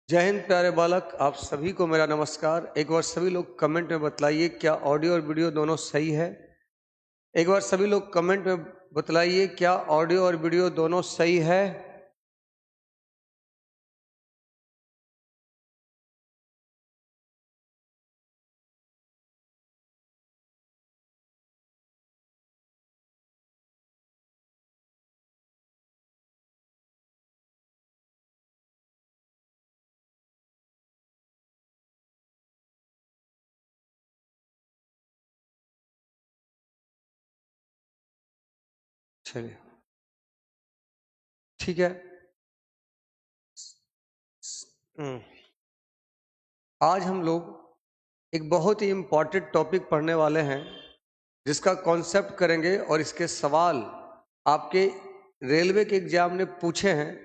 जय हिंद प्यारे बालक, आप सभी को मेरा नमस्कार। एक बार सभी लोग कमेंट में बतलाइए क्या ऑडियो और वीडियो दोनों सही है। एक बार सभी लोग कमेंट में बतलाइए क्या ऑडियो और वीडियो दोनों सही है। चलिए ठीक है। आज हम लोग एक बहुत ही इम्पोर्टेंट टॉपिक पढ़ने वाले हैं जिसका कॉन्सेप्ट करेंगे और इसके सवाल आपके रेलवे के एग्जाम ने पूछे हैं,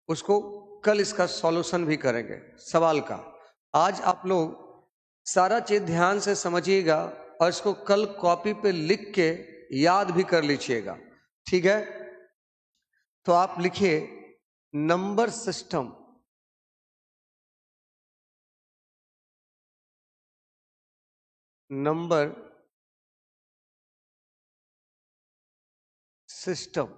उसको कल इसका सॉल्यूशन भी करेंगे सवाल का। आज आप लोग सारा चीज ध्यान से समझिएगा और इसको कल कॉपी पे लिख के याद भी कर लीजिएगा, ठीक है। तो आप लिखिए नंबर सिस्टम। नंबर सिस्टम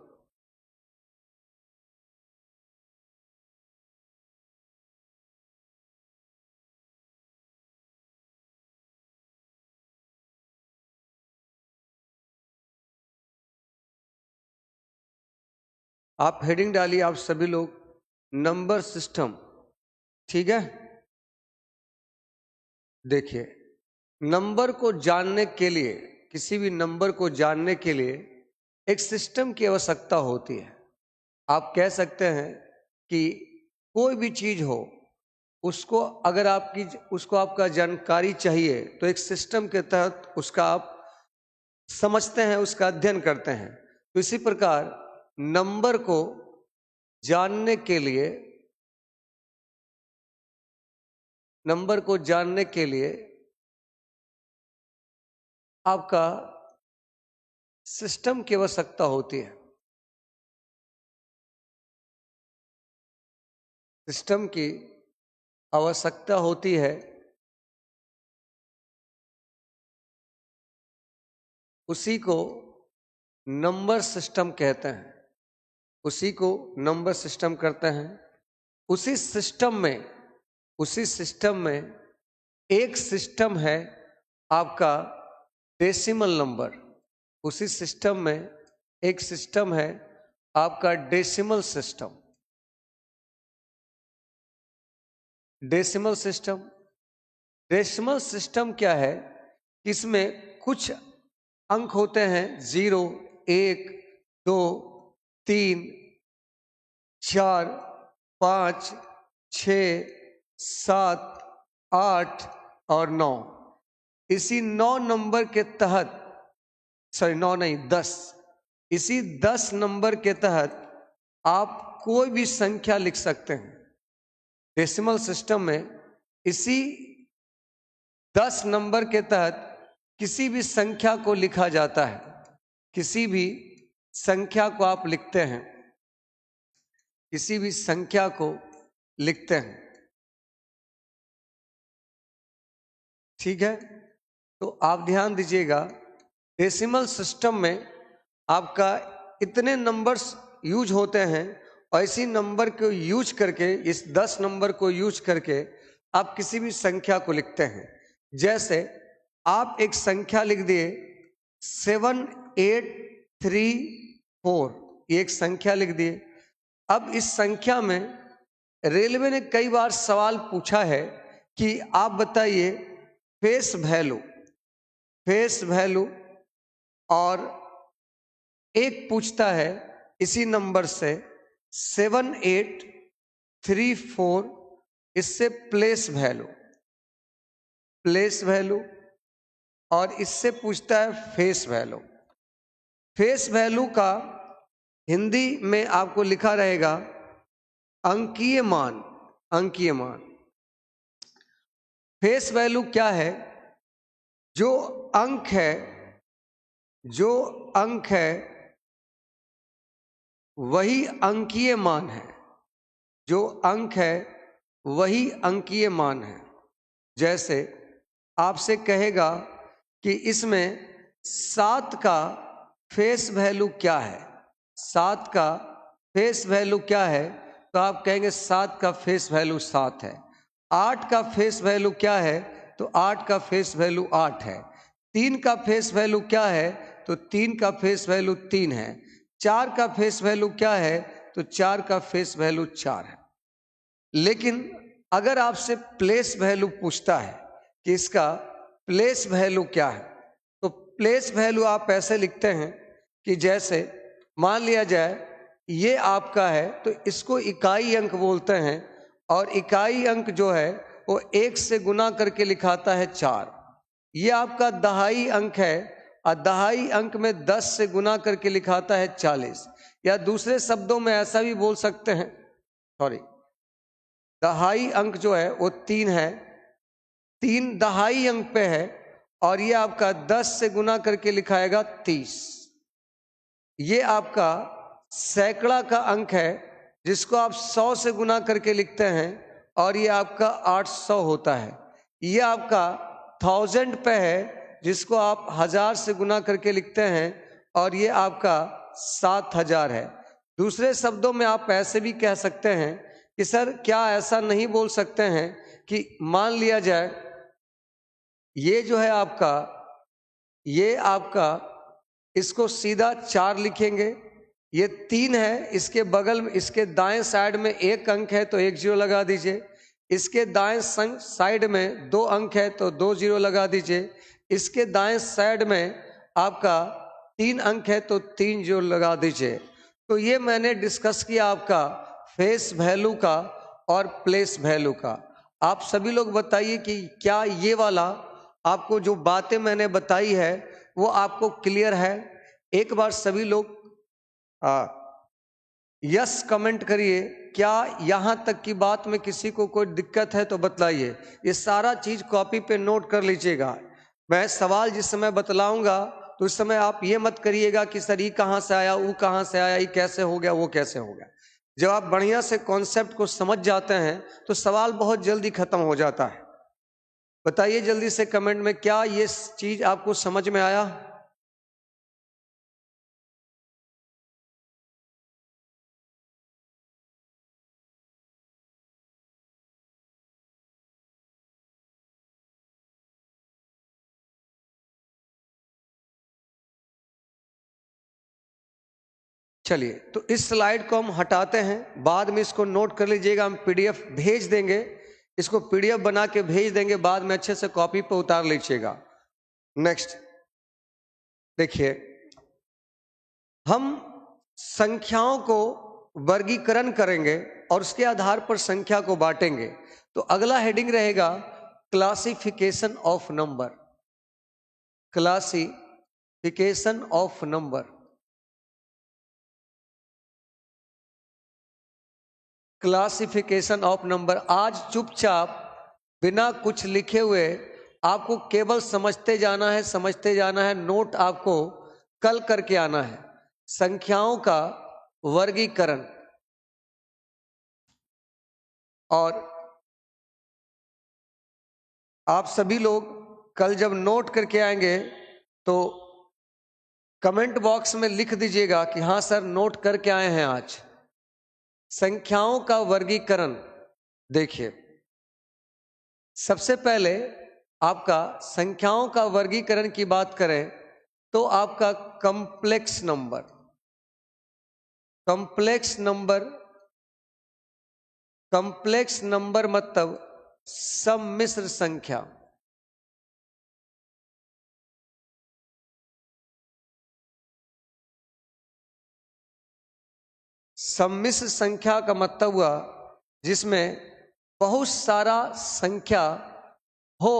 आप हेडिंग डालिए, आप सभी लोग नंबर सिस्टम, ठीक है। देखिए, नंबर को जानने के लिए, किसी भी नंबर को जानने के लिए एक सिस्टम की आवश्यकता होती है। आप कह सकते हैं कि कोई भी चीज हो, उसको अगर उसको आपका जानकारी चाहिए तो एक सिस्टम के तहत उसका आप समझते हैं, उसका अध्ययन करते हैं। तो इसी प्रकार नंबर को जानने के लिए, नंबर को जानने के लिए आपका सिस्टम की आवश्यकता होती है। सिस्टम की आवश्यकता होती है, उसी को नंबर सिस्टम कहते हैं। उसी को नंबर सिस्टम करते हैं। उसी सिस्टम में एक सिस्टम है आपका डेसिमल नंबर। उसी सिस्टम में एक सिस्टम है आपका decimal system. Decimal system, decimal system क्या है? इसमें कुछ अंक होते हैं 0, 1, 2, 3, 4, 5, 6, 7, 8 और 9। इसी 9 नंबर के तहत, सॉरी 9 नहीं 10, इसी 10 नंबर के तहत आप कोई भी संख्या लिख सकते हैं। डेसिमल सिस्टम में इसी 10 नंबर के तहत किसी भी संख्या को लिखा जाता है। किसी भी संख्या को आप लिखते हैं, किसी भी संख्या को लिखते हैं, ठीक है। तो आप ध्यान दीजिएगा, डेसिमल सिस्टम में आपका इतने नंबर्स यूज होते हैं और इसी नंबर को यूज करके, इस 10 नंबर को यूज करके आप किसी भी संख्या को लिखते हैं। जैसे आप एक संख्या लिख दिए 7834, ये एक संख्या लिख दिए। अब इस संख्या में रेलवे ने कई बार सवाल पूछा है कि आप बताइए फेस वैल्यू, फेस वैल्यू, और एक पूछता है इसी नंबर से 7834, इससे प्लेस वैल्यू, प्लेस वैल्यू, और इससे पूछता है फेस वैल्यू। फेस वैल्यू का हिंदी में आपको लिखा रहेगा अंकीय मान, अंकीय मान। फेस वैल्यू क्या है? जो अंक है, जो अंक है वही अंकीय मान है। जो अंक है वही अंकीय मान है। जैसे आपसे कहेगा कि इसमें 7 का फेस वैल्यू क्या है, 7 का फेस वैल्यू क्या है, तो आप कहेंगे 7 का फेस वैल्यू 7 है। 8 का फेस वैल्यू क्या है, तो 8 का फेस वैल्यू 8 है। 3 का फेस वैल्यू क्या है, तो 3 का फेस वैल्यू 3 है। 4 का फेस वैल्यू क्या है, तो 4 का फेस वैल्यू 4 है। लेकिन अगर आपसे प्लेस वैल्यू पूछता है कि इसका प्लेस वैल्यू क्या है, तो प्लेस वैल्यू आप ऐसे लिखते हैं कि जैसे मान लिया जाए ये आपका है, तो इसको इकाई अंक बोलते हैं, और इकाई अंक जो है वो 1 से गुना करके लिखाता है 4। ये आपका दहाई अंक है, और दहाई अंक में 10 से गुना करके लिखाता है 40। या दूसरे शब्दों में ऐसा भी बोल सकते हैं, सॉरी, दहाई अंक जो है वो 3 है, 3 दहाई अंक पे है, और ये आपका 10 से गुना करके लिखाएगा 30। ये आपका सैकड़ा का अंक है, जिसको आप 100 से गुना करके लिखते हैं, और ये आपका 800 होता है। ये आपका 1000 पे है, जिसको आप 1000 से गुना करके लिखते हैं, और ये आपका 7000 है। दूसरे शब्दों में आप ऐसे भी कह सकते हैं कि सर क्या ऐसा नहीं बोल सकते हैं कि मान लिया जाए ये जो है आपका, ये आपका, इसको सीधा 4 लिखेंगे, ये 3 है, इसके बगल में इसके दाएं साइड में 1 अंक है तो 1 जीरो लगा दीजिए, इसके दाएं साइड में 2 अंक है तो 2 जीरो लगा दीजिए, इसके दाएं साइड में आपका 3 अंक है तो 3 जीरो लगा दीजिए। तो ये मैंने डिस्कस किया आपका फेस वैल्यू का और प्लेस वैल्यू का। आप सभी लोग बताइए कि क्या ये वाला आपको जो बातें मैंने बताई है वो आपको क्लियर है? एक बार सभी लोग यस कमेंट करिए। क्या यहां तक की बात में किसी को कोई दिक्कत है तो बतलाइए। ये सारा चीज कॉपी पे नोट कर लीजिएगा। मैं सवाल जिस समय बतलाऊंगा तो उस समय आप ये मत करिएगा कि सर ये कहां से आया, वो कहां से आया, ये कैसे हो गया, वो कैसे हो गया। जब आप बढ़िया से कॉन्सेप्ट को समझ जाते हैं तो सवाल बहुत जल्दी खत्म हो जाता है। बताइए जल्दी से कमेंट में, क्या ये चीज आपको समझ में आया? चलिए, तो इस स्लाइड को हम हटाते हैं, बाद में इसको नोट कर लीजिएगा। हम पीडीएफ भेज देंगे, इसको पीडीएफ बना के भेज देंगे, बाद में अच्छे से कॉपी पे उतार लीजिएगा। नेक्स्ट देखिए, हम संख्याओं को वर्गीकरण करेंगे और उसके आधार पर संख्या को बांटेंगे। तो अगला हेडिंग रहेगा classification of number. Classification of number. Classification of number. आज चुपचाप बिना कुछ लिखे हुए आपको केवल समझते जाना है, समझते जाना है। नोट आपको कल करके आना है। संख्याओं का वर्गीकरण। और आप सभी लोग कल जब नोट करके आएंगे तो कमेंट बॉक्स में लिख दीजिएगा कि हाँ सर नोट करके आए हैं आज। संख्याओं का वर्गीकरण देखिए, सबसे पहले आपका संख्याओं का वर्गीकरण की बात करें तो आपका complex number. Complex number, complex number मतलब सम्मिश्र संख्या। सम्मिश्र संख्या का मतलब हुआ जिसमें बहुत सारा संख्या हो,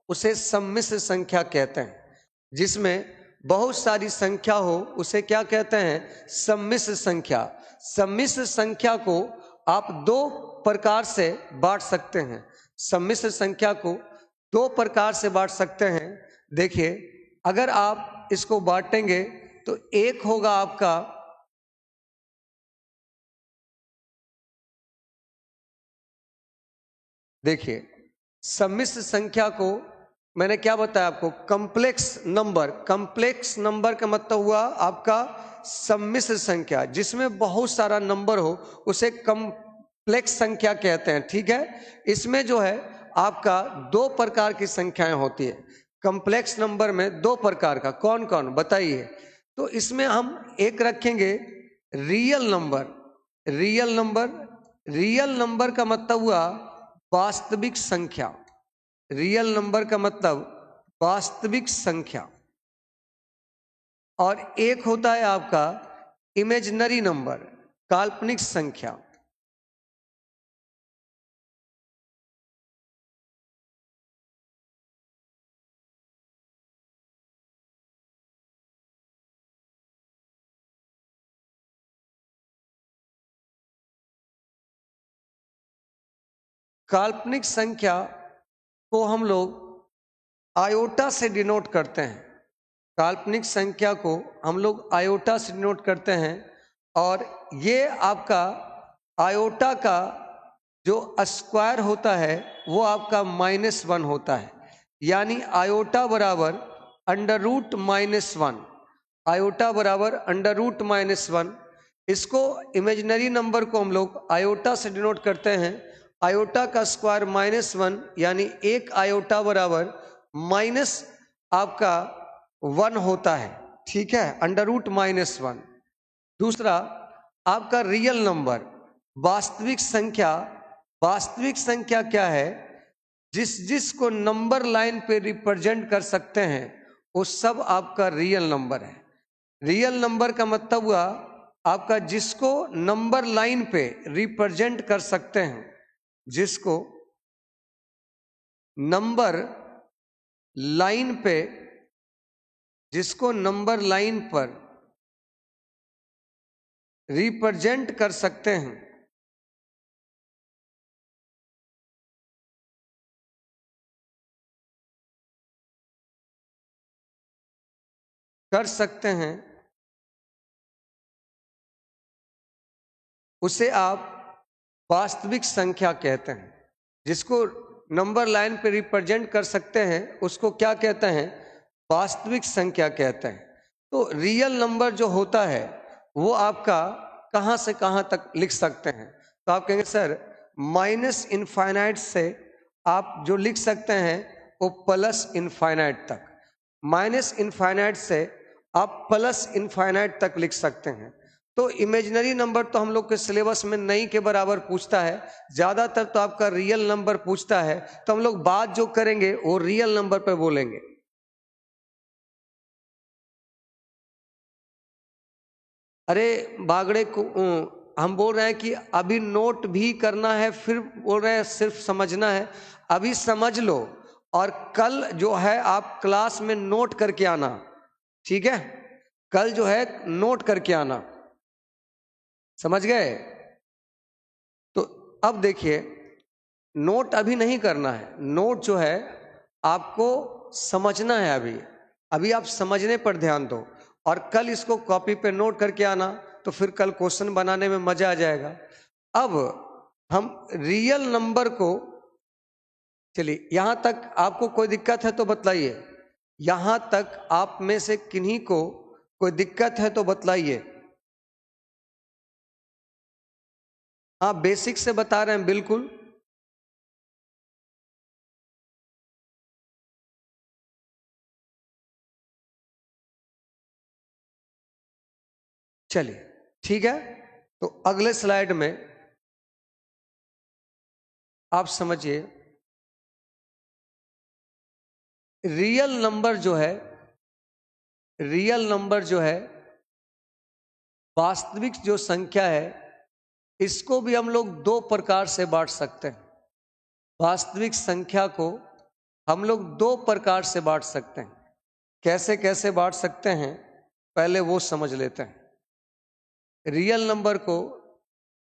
उसे सम्मिश्र संख्या कहते हैं। जिसमें बहुत सारी संख्या हो उसे क्या कहते हैं? सम्मिश्र संख्या। सम्मिश्र संख्या को आप दो प्रकार से बांट सकते हैं। सम्मिश्र संख्या को दो प्रकार से बांट सकते हैं। देखिए, अगर आप इसको बांटेंगे तो एक होगा आपका देखिए, सम्मिश्र संख्या को मैंने क्या बताया आपको, कॉम्प्लेक्स नंबर। कॉम्प्लेक्स नंबर का मतलब हुआ आपका सम्मिश्र संख्या, जिसमें बहुत सारा नंबर हो उसे कॉम्प्लेक्स संख्या कहते हैं। ठीक है, इसमें जो है आपका दो प्रकार की संख्याएं होती है। कॉम्प्लेक्स नंबर में दो प्रकार का, कौन कौन बताइए। तो इसमें हम एक रखेंगे real number. Real number, real number का मतलब हुआ वास्तविक संख्या। रियल नंबर का मतलब वास्तविक संख्या। और एक होता है आपका इमेजिनरी नंबर, काल्पनिक संख्या। काल्पनिक संख्या को हम लोग आयोटा से डिनोट करते हैं। काल्पनिक संख्या को हम लोग आयोटा से डिनोट करते हैं। और ये आपका आयोटा का जो स्क्वायर होता है वो आपका -1 होता है। यानी आयोटा बराबर √-1। आयोटा बराबर √-1। इसको इमेजिनरी नंबर को हम लोग आयोटा से डिनोट करते हैं। आयोटा का स्क्वायर -1, यानी एक आयोटा बराबर माइनस आपका 1 होता है। ठीक है, √-1। दूसरा आपका रियल नंबर, वास्तविक संख्या। वास्तविक संख्या क्या है, जिसको नंबर लाइन पे रिप्रेजेंट कर सकते हैं वो सब आपका रियल नंबर है। रियल नंबर का मतलब हुआ आपका जिसको नंबर लाइन पे रिप्रेजेंट कर सकते हैं, जिसको नंबर लाइन पे, जिसको नंबर लाइन पर रिप्रेजेंट कर सकते हैं, कर सकते हैं, उसे आप वास्तविक संख्या कहते हैं। जिसको नंबर लाइन पे रिप्रेजेंट कर सकते हैं उसको क्या कहते हैं, वास्तविक संख्या कहते हैं। तो रियल नंबर जो होता है वो आपका कहां से कहां तक लिख सकते हैं। तो आप कहेंगे सर माइनस इनफाइनाइट से आप जो लिख सकते हैं वो प्लस इनफाइनाइट तक। माइनस इनफाइनाइट से आप प्लस इनफाइनाइट तक लिख सकते हैं। तो इमेजिनरी नंबर तो हम लोग के सिलेबस में नहीं के बराबर पूछता है, ज्यादातर तो आपका रियल नंबर पूछता है। तो हम लोग बात जो करेंगे वो रियल नंबर पे बोलेंगे। अरे बागड़े को हम बोल रहे हैं कि अभी नोट भी करना है, फिर बोल रहे हैं सिर्फ समझना है। अभी समझ लो और कल जो है आप क्लास में नोट करके आना। ठीक है, कल जो है नोट करके आना, समझ गए। तो अब देखिए, नोट अभी नहीं करना है, नोट जो है आपको समझना है। अभी अभी आप समझने पर ध्यान दो और कल इसको कॉपी पे नोट करके आना, तो फिर कल क्वेश्चन बनाने में मजा आ जाएगा। अब हम रियल नंबर को, चलिए यहां तक आपको कोई दिक्कत है तो बतलाइए। यहां तक आप में से किन्हीं को कोई दिक्कत है तो बतलाइए। हाँ, बेसिक से बता रहे हैं बिल्कुल। चलिए ठीक है, तो अगले स्लाइड में आप समझिए। रियल नंबर जो है, रियल नंबर जो है, वास्तविक जो संख्या है, इसको भी हम लोग दो प्रकार से बांट सकते हैं। वास्तविक संख्या को हम लोग दो प्रकार से बांट सकते हैं। कैसे कैसे बांट सकते हैं पहले वो समझ लेते हैं। रियल नंबर को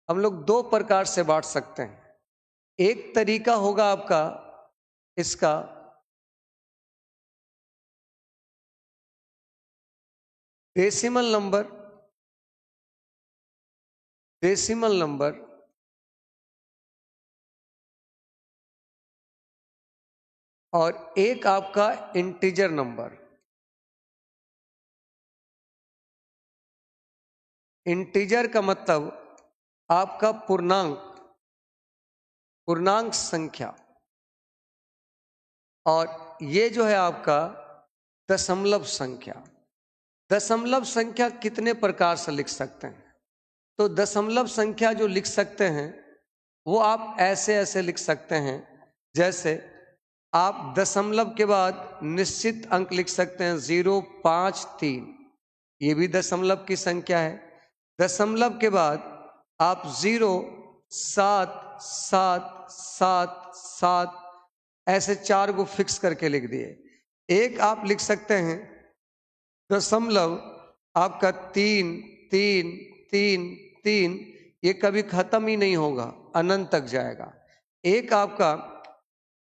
हम लोग दो प्रकार से बांट सकते हैं। एक तरीका होगा आपका इसका डेसिमल नंबर। डेसिमल नंबर और एक आपका इंटीजर नंबर। इंटीजर का मतलब आपका पूर्णांक संख्या, और ये जो है आपका दशमलव संख्या। दशमलव संख्या कितने प्रकार से लिख सकते हैं? तो दशमलव संख्या जो लिख सकते हैं वो आप ऐसे ऐसे लिख सकते हैं, जैसे आप दशमलव के बाद निश्चित अंक लिख सकते हैं 053, ये भी दशमलव की संख्या है। दशमलव के बाद आप 0, 7, 7, 7, 7 ऐसे 4 को फिक्स करके लिख दिए। एक आप लिख सकते हैं दशमलव आपका 3, 3, 3, 3, ये कभी खत्म ही नहीं होगा, अनंत तक जाएगा। एक आपका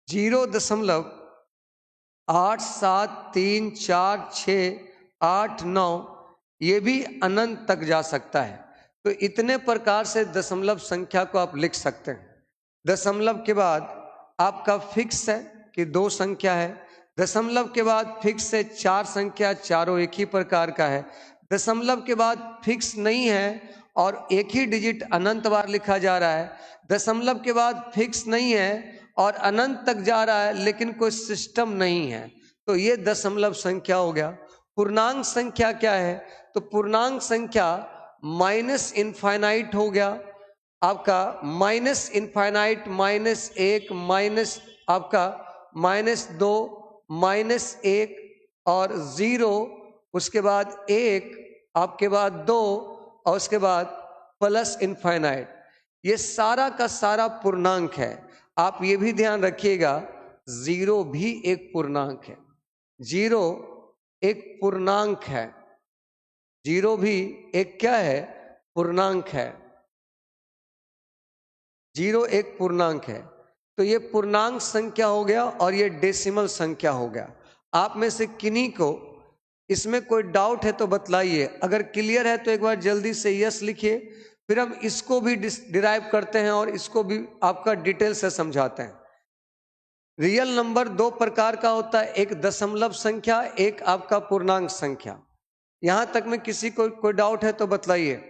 0.8734 6 8 9, ये भी अनंत तक जा सकता है। तो इतने प्रकार से दशमलव संख्या को आप लिख सकते हैं। दशमलव के बाद आपका फिक्स है कि 2 संख्या है। दशमलव के बाद फिक्स है 4 संख्या, चारों एक ही प्रकार का है। दशमलव के बाद फिक्स नहीं है और एक ही डिजिट अनंत बार लिखा जा रहा है। दशमलव के बाद फिक्स नहीं है और अनंत तक जा रहा है लेकिन कोई सिस्टम नहीं है, तो ये दशमलव संख्या हो गया। पूर्णांक संख्या क्या है? तो पूर्णांक संख्या माइनस इनफाइनाइट हो गया आपका, माइनस इनफाइनाइट, -1, माइनस आपका -2, -1 और 0, उसके बाद 1, आपके बाद 2 और उसके बाद प्लस इनफाइनाइट। ये सारा का सारा पूर्णांक है। आप ये भी ध्यान रखिएगा 0 भी एक पूर्णांक है। 0 एक पूर्णांक है। 0 भी एक क्या है? पूर्णांक है। 0 एक पूर्णांक है। तो ये पूर्णांक संख्या हो गया और ये डेसिमल संख्या हो गया। आप में से किन्हीं को इसमें कोई डाउट है तो बतलाइए। अगर क्लियर है तो एक बार जल्दी से यस लिखिए, फिर हम इसको भी डिराइव करते हैं और इसको भी आपका डिटेल से समझाते हैं। रियल नंबर 2 प्रकार का होता है, एक दशमलव संख्या, एक आपका पूर्णांक संख्या। यहां तक में किसी को कोई डाउट है तो बतलाइए।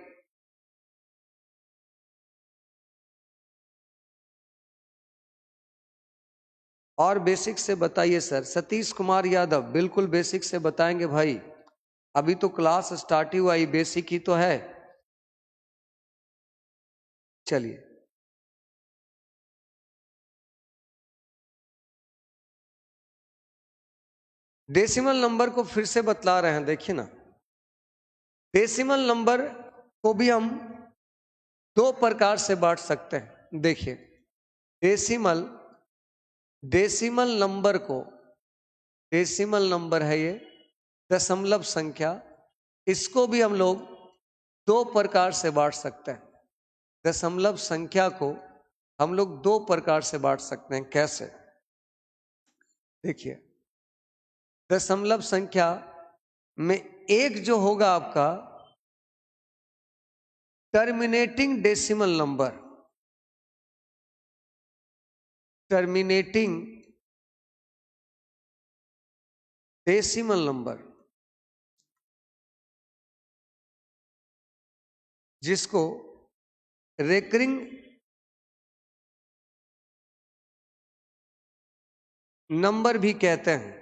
और बेसिक से बताइए सर। सतीश कुमार यादव, बिल्कुल बेसिक से बताएंगे भाई, अभी तो क्लास स्टार्ट ही हुआ, ही बेसिक ही तो है। चलिए, डेसिमल नंबर को फिर से बतला रहे हैं, देखिए ना। डेसिमल नंबर को भी हम 2 प्रकार से बांट सकते हैं। देखिए, डेसिमल डेसिमल नंबर को, डेसिमल नंबर है ये दशमलव संख्या, इसको भी हम लोग 2 प्रकार से बांट सकते हैं। दशमलव संख्या को हम लोग 2 प्रकार से बांट सकते हैं। कैसे? देखिए, दशमलव संख्या में एक जो होगा आपका terminating decimal number, terminating decimal number, जिसको रेकरिंग नंबर भी कहते हैं।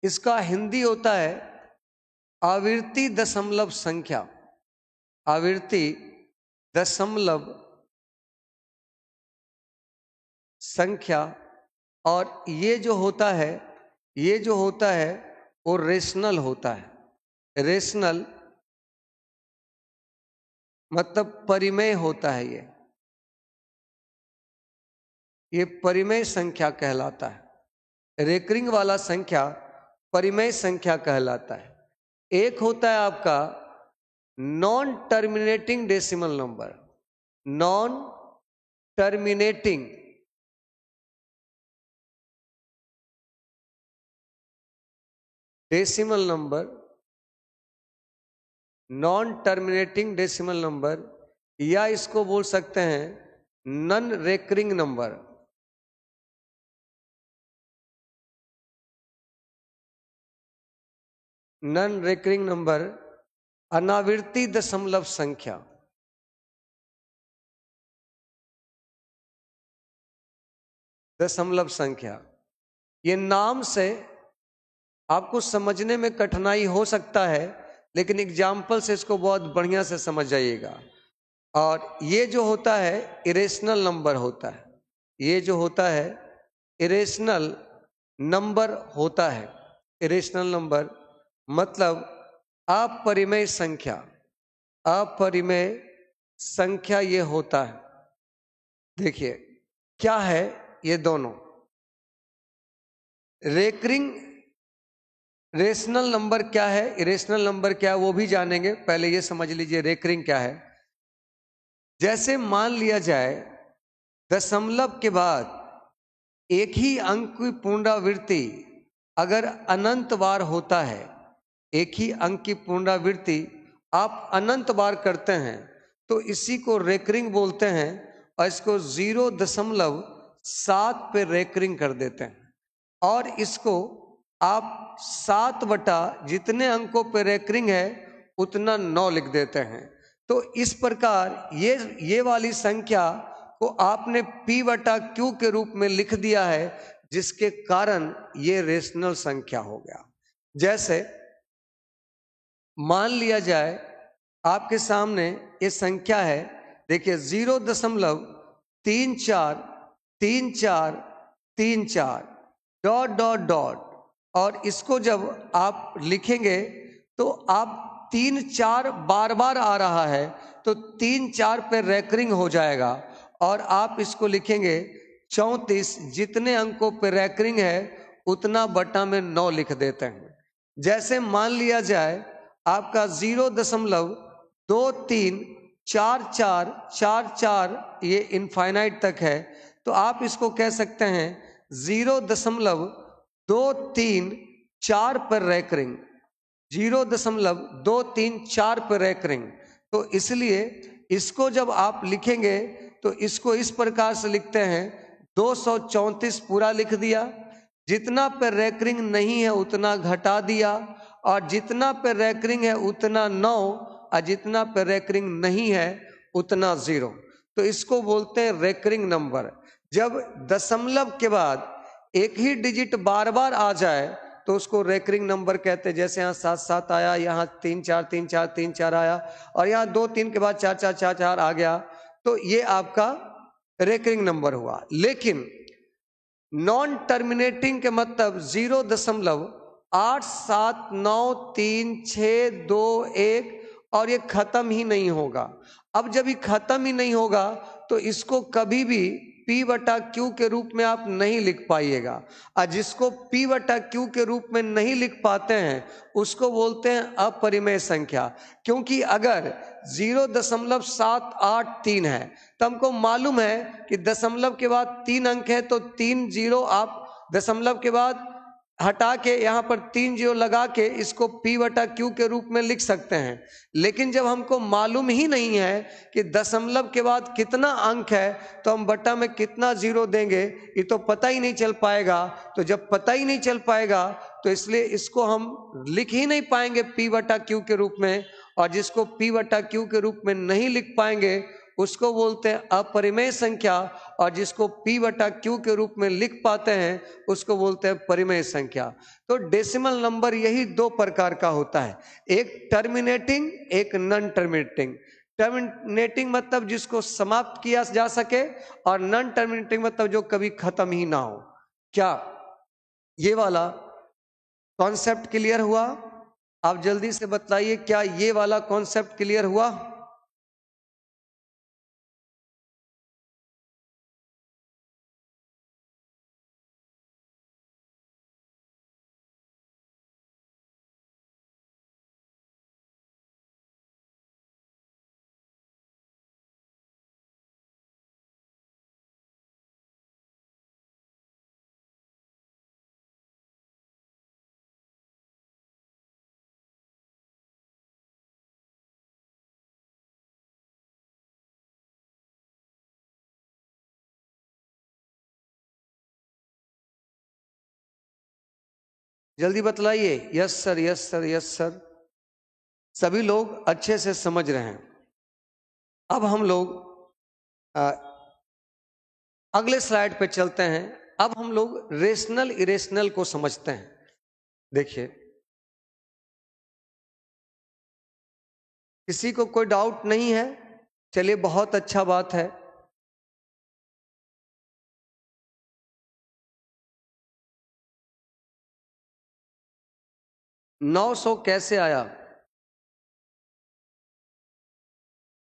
इसका हिंदी होता है आवर्ती दशमलव संख्या, आवर्ती दशमलव संख्या। और ये जो होता है, ये जो होता है वो रेशनल होता है। रेशनल मतलब परिमेय होता है। ये परिमेय संख्या कहलाता है। रेकरिंग वाला संख्या परिमेय संख्या कहलाता है। एक होता है आपका non terminating decimal number, non terminating decimal number, non terminating decimal number, या इसको बोल सकते हैं non recurring number. Non recurring number अनावृत्ति दशमलव संख्या। दशमलव संख्या, ये नाम से आपको समझने में कठिनाई हो सकता है, लेकिन एग्जाम्पल से इसको बहुत बढ़िया से समझ जाइएगा। और ये जो होता है इरेशनल नंबर होता है, ये जो होता है इरेशनल नंबर होता है। इरेशनल नंबर मतलब अपरिमेय संख्या, अपरिमेय संख्या ये होता है। देखिए क्या है ये दोनों, रेकरिंग रेशनल नंबर क्या है, इरेशनल नंबर क्या है वो भी जानेंगे। पहले ये समझ लीजिए रेकरिंग क्या है। जैसे मान लिया जाए दशमलव के बाद एक ही अंक की पुनरावृत्ति अगर अनंत बार होता है, एक ही अंक की पुनरावृत्ति आप अनंत बार करते हैं तो इसी को रेकरिंग बोलते हैं। और इसको 0.7 पे रेकरिंग कर देते हैं और इसको आप 7 बटा जितने अंकों पे रेकरिंग है उतना 9 लिख देते हैं। तो इस प्रकार ये वाली संख्या को आपने P बटा Q के रूप में लिख दिया है, जिसके कारण ये रेशनल संख्या हो गया। जैसे मान लिया जाए आपके सामने ये संख्या है, देखिए 0.343434 डॉट डॉट डॉट, और इसको जब आप लिखेंगे तो आप 3 4 बार बार आ रहा है तो 3 4 पे रेकरिंग हो जाएगा। और आप इसको लिखेंगे 34, जितने अंकों पे रेकरिंग है उतना बटा में 9 लिख देते हैं। जैसे मान लिया जाए आपका 0.234444 ये इनफाइनाइट तक है, तो आप इसको कह सकते हैं 0.234 पर रेकरिंग, 0.234 पर रेकरिंग। तो इसलिए इसको जब आप लिखेंगे तो इसको इस प्रकार से लिखते हैं 234 पूरा लिख दिया, जितना पे रेकरिंग नहीं है उतना घटा दिया, और जितना पे रेकरिंग है उतना 9, और जितना पे रेकरिंग नहीं है उतना 0। तो इसको बोलते हैं रेकरिंग नंबर। जब दशमलव के बाद एक ही डिजिट बार बार आ जाए तो उसको रेकरिंग नंबर कहते हैं। जैसे यहाँ 7 7 आया, यहाँ 3 4 3 4 3 4 आया, और यहाँ 2 3 के बाद 4 4 4 4 आ गया, तो ये आपका रेकरिंग नंबर हुआ। लेकिन नॉन टर्मिनेटिंग के मतलब 0.879361 और ये खत्म ही नहीं होगा। अब जब ये खत्म ही नहीं होगा तो इसको कभी भी P बटा Q के रूप में आप नहीं लिख पाइएगा। और जिसको P बटा Q के रूप में नहीं लिख पाते हैं उसको बोलते हैं अपरिमेय संख्या। क्योंकि अगर 0.783 है तो हमको मालूम है कि दशमलव के बाद 3 अंक है, तो 3 0 आप दशमलव के बाद हटा के यहाँ पर 3 0 लगा के इसको P बटा Q के रूप में लिख सकते हैं। लेकिन जब हमको मालूम ही नहीं है कि दशमलव के बाद कितना अंक है तो हम बटा में कितना 0 देंगे, ये तो पता ही नहीं चल पाएगा। तो जब पता ही नहीं चल पाएगा तो इसलिए इसको हम लिख ही नहीं पाएंगे P बटा Q के रूप में, और जिसको P बटा Q के रूप में नहीं लिख पाएंगे उसको बोलते हैं अपरिमेय संख्या, और जिसको P बटा Q के रूप में लिख पाते हैं उसको बोलते हैं परिमेय संख्या। तो डेसिमल नंबर यही 2 प्रकार का होता है, एक टर्मिनेटिंग, एक नॉन टर्मिनेटिंग। टर्मिनेटिंग मतलब जिसको समाप्त किया जा सके, और नॉन टर्मिनेटिंग मतलब जो कभी खत्म ही ना हो। क्या ये वाला कॉन्सेप्ट क्लियर हुआ? आप जल्दी से बताइए, क्या ये वाला कॉन्सेप्ट क्लियर हुआ? जल्दी बतलाइए। Yes sir, yes sir, yes sir. सभी लोग अच्छे से समझ रहे हैं। अब हम लोग अगले स्लाइड पे चलते हैं। अब हम लोग रेशनल इरेशनल को समझते हैं। देखिए, किसी को कोई डाउट नहीं है? चलिए, बहुत अच्छा बात है। नौ सौ कैसे आया?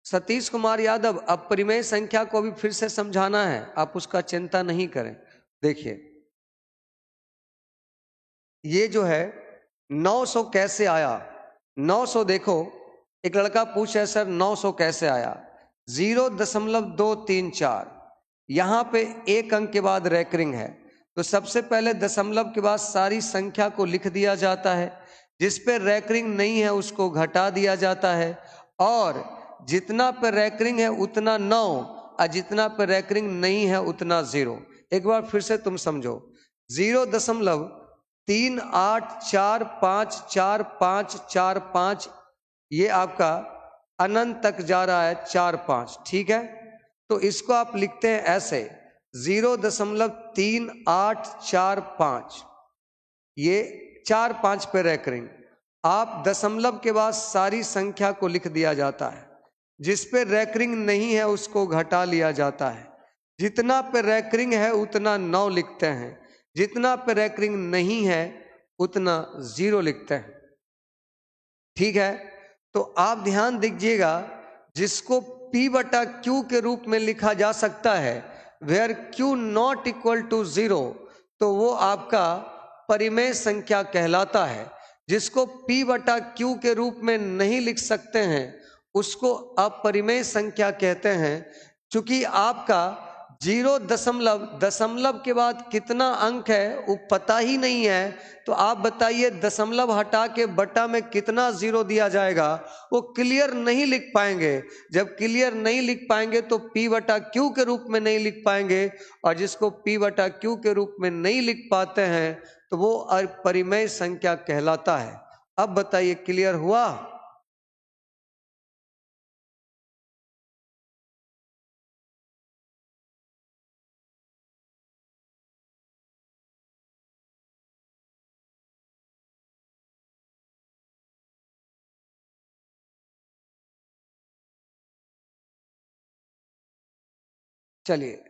सतीश कुमार यादव, अपरिमेय संख्या को भी फिर से समझाना है, आप उसका चिंता नहीं करें। देखिए, ये जो है 900 कैसे आया? 900 देखो, एक लड़का पूछा है सर 900 कैसे आया? 0.234, यहां पे एक अंक के बाद रैकरिंग है, तो सबसे पहले दशमलव के बाद सारी संख्या को लिख दिया जाता है। जिस पे रैकरिंग नहीं है उसको घटा दिया जाता है, और जितना पे रैकरिंग है उतना 9, और जितना पे रैकरिंग नहीं है उतना 0। एक बार फिर से तुम समझो, 0.384544545, ये आपका अनंत तक जा रहा है 45, ठीक है। तो इसको आप लिखते हैं ऐसे 0.3845, ये 45 पे रैकरिंग। आप दशमलव के बाद सारी संख्या को लिख दिया जाता है, जिस पे रैकरिंग नहीं है उसको घटा लिया जाता है। जितना पे रैकरिंग है उतना 9 लिखते हैं, जितना पे रैकरिंग नहीं है उतना 0 लिखते हैं, ठीक है। तो आप ध्यान दीजिएगा, जिसको P बटा Q के रूप में लिखा जा सकता है, where Q not equal to 0, तो वो आपका परिमेय संख्या कहलाता है। जिसको P बटा Q के रूप में नहीं लिख सकते हैं उसको अपरिमेय संख्या कहते हैं। चूंकि आपका 0 दशमलव के बाद कितना अंक है वो पता ही नहीं है, तो आप बताइए दशमलव हटा के बटा में कितना 0 दिया जाएगा, वो क्लियर नहीं लिख पाएंगे। जब क्लियर नहीं लिख पाएंगे तो P बटा Q के रूप में नहीं लिख पाएंगे, और जिसको P बटा Q के रूप में नहीं लिख पाते हैं तो वो अपरिमेय संख्या कहलाता है। अब बताइए, क्लियर हुआ? चलिए,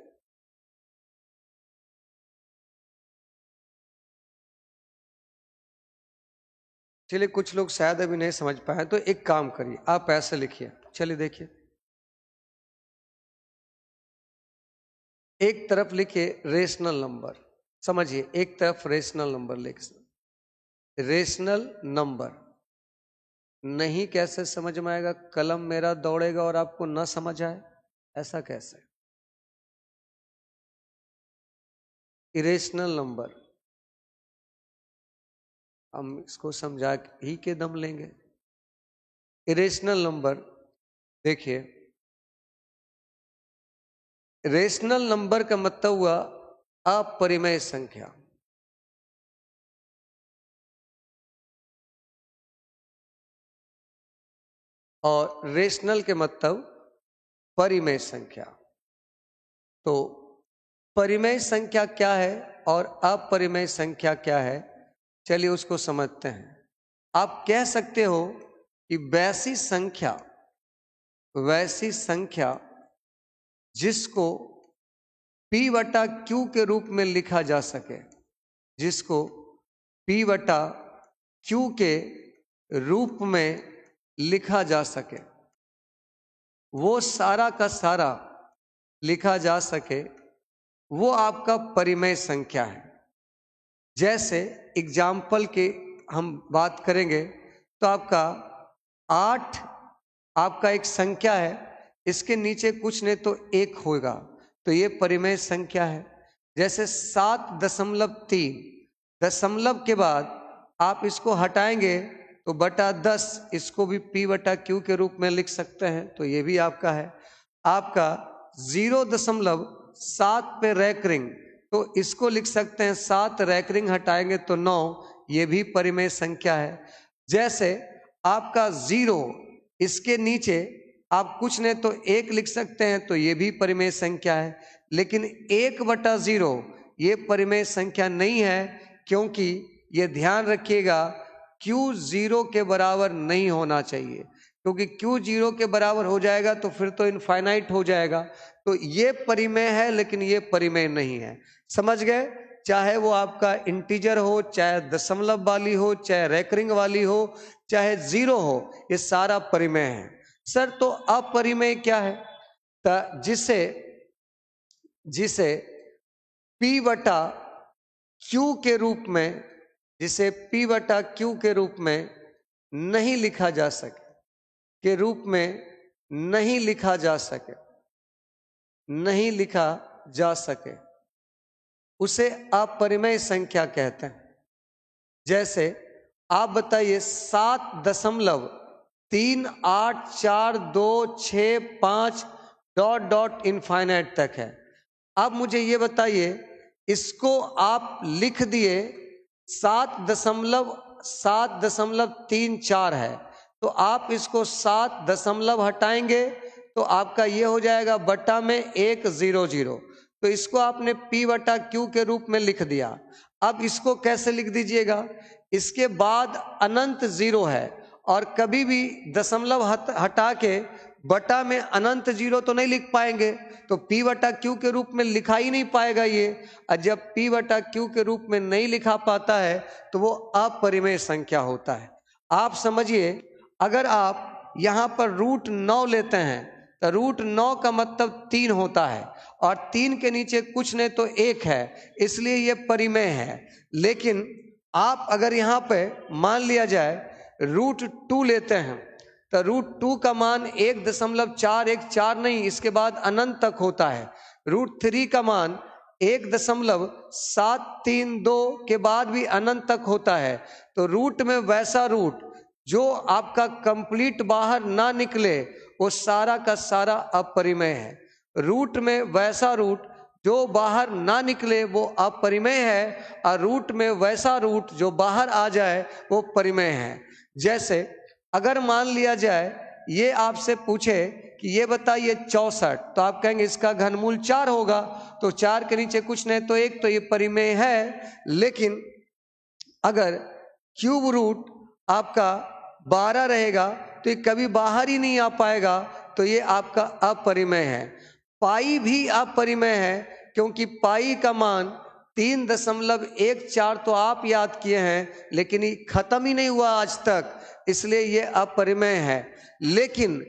चलिए कुछ लोग शायद अभी नहीं समझ पाए, तो एक काम करिए, आप ऐसे लिखिए। चलिए देखिए, एक तरफ लिखिए रेशनल नंबर, समझिए, एक तरफ रेशनल नंबर लिखिए। रेशनल नंबर नहीं कैसे समझ में आएगा? कलम मेरा दौड़ेगा और आपको ना समझ आए, ऐसा कैसे? इरेशनल नंबर हम इसको समझा ही के दम लेंगे। इरेशनल नंबर देखिए, रेशनल नंबर का मतलब हुआ अपरिमेय संख्या, और रेशनल के मतलब परिमेय संख्या। तो परिमेय संख्या क्या है और अपरिमेय संख्या क्या है, चलिए उसको समझते हैं। आप कह सकते हो कि वैसी संख्या जिसको P बटा Q के रूप में लिखा जा सके, जिसको P बटा Q के रूप में लिखा जा सके, वो सारा का सारा लिखा जा सके, वो आपका परिमेय संख्या है। जैसे एग्जाम्पल के हम बात करेंगे तो आपका 8 आपका एक संख्या है, इसके नीचे कुछ नहीं तो 1 होगा, तो ये परिमेय संख्या है। जैसे 7.3, दशमलव के बाद आप इसको हटाएंगे तो बटा 10, इसको भी P बटा Q के रूप में लिख सकते हैं, तो ये भी आपका है। आपका 0.7 पे रैकरिंग, तो इसको लिख सकते हैं 7, रैकरिंग हटाएंगे तो 9, ये भी परिमेय संख्या है। जैसे आपका 0, इसके नीचे आप कुछ नहीं तो 1 लिख सकते हैं, तो ये भी परिमेय संख्या है। लेकिन 1/0 ये परिमेय संख्या नहीं है, क्योंकि ये ध्यान रखिएगा Q 0 के बराबर नहीं होना चाहिए, क्योंकि Q 0 के बराबर हो जाएगा तो फिर तो इनफाइनाइट हो जाएगा। तो ये परिमेय है, लेकिन ये परिमेय नहीं है। समझ गए? चाहे वो आपका इंटीजर हो, चाहे दशमलव वाली हो, चाहे रेकरिंग वाली हो, चाहे 0 हो, ये सारा परिमेय है। सर तो अपरिमेय क्या है? जिसे जिसे P बटा Q के रूप में, जिसे P बटा Q के रूप में नहीं लिखा जा सके, के रूप में नहीं लिखा जा सके, नहीं लिखा जा सके, उसे अपरिमेय संख्या कहते हैं। जैसे आप बताइए 7.384265 डॉट डॉट इनफाइनाइट तक है। अब मुझे ये बताइए, इसको आप लिख दिए 7.734 है, तो आप इसको 7 दशमलव हटाएंगे तो आपका ये हो जाएगा बटा में 100। तो इसको आपने P बटा Q के रूप में लिख दिया। अब इसको कैसे लिख दीजिएगा? इसके बाद अनंत 0 है, और कभी भी दशमलव हटा के बटा में अनंत 0 तो नहीं लिख पाएंगे, तो P बटा Q के रूप में लिखा ही नहीं पाएगा ये। और जब P बटा Q के रूप में नहीं लिखा पाता है तो वो अपरिमेय संख्या होता है। आप समझिए, अगर आप यहाँ पर √9 लेते हैं तो √9 का मतलब 3 होता है, और 3 के नीचे कुछ नहीं तो 1 है, इसलिए ये परिमेय है। लेकिन आप अगर यहाँ पे मान लिया जाए √2 लेते हैं तो √2 का मान 1.414 नहीं, इसके बाद अनंत तक होता है। √3 का मान 1.732 के बाद भी अनंत तक होता है। तो रूट में वैसा रूट जो आपका कंप्लीट बाहर ना निकले, वो सारा का सारा अपरिमेय है। रूट में वैसा रूट जो बाहर ना निकले वो अपरिमेय है, और रूट में वैसा रूट जो बाहर आ जाए वो परिमेय है। जैसे अगर मान लिया जाए ये आपसे पूछे कि ये बताइए 64, तो आप कहेंगे इसका घनमूल 4 होगा, तो 4 के नीचे कुछ नहीं तो 1, तो ये परिमेय है। लेकिन अगर क्यूब रूट आपका 12 रहेगा तो ये कभी बाहर ही नहीं आ पाएगा, तो ये आपका अपरिमेय है। पाई भी अपरिमेय है, क्योंकि पाई का मान 3.14 तो आप याद किए हैं, लेकिन ये खत्म ही नहीं हुआ आज तक, इसलिए ये अपरिमेय है। लेकिन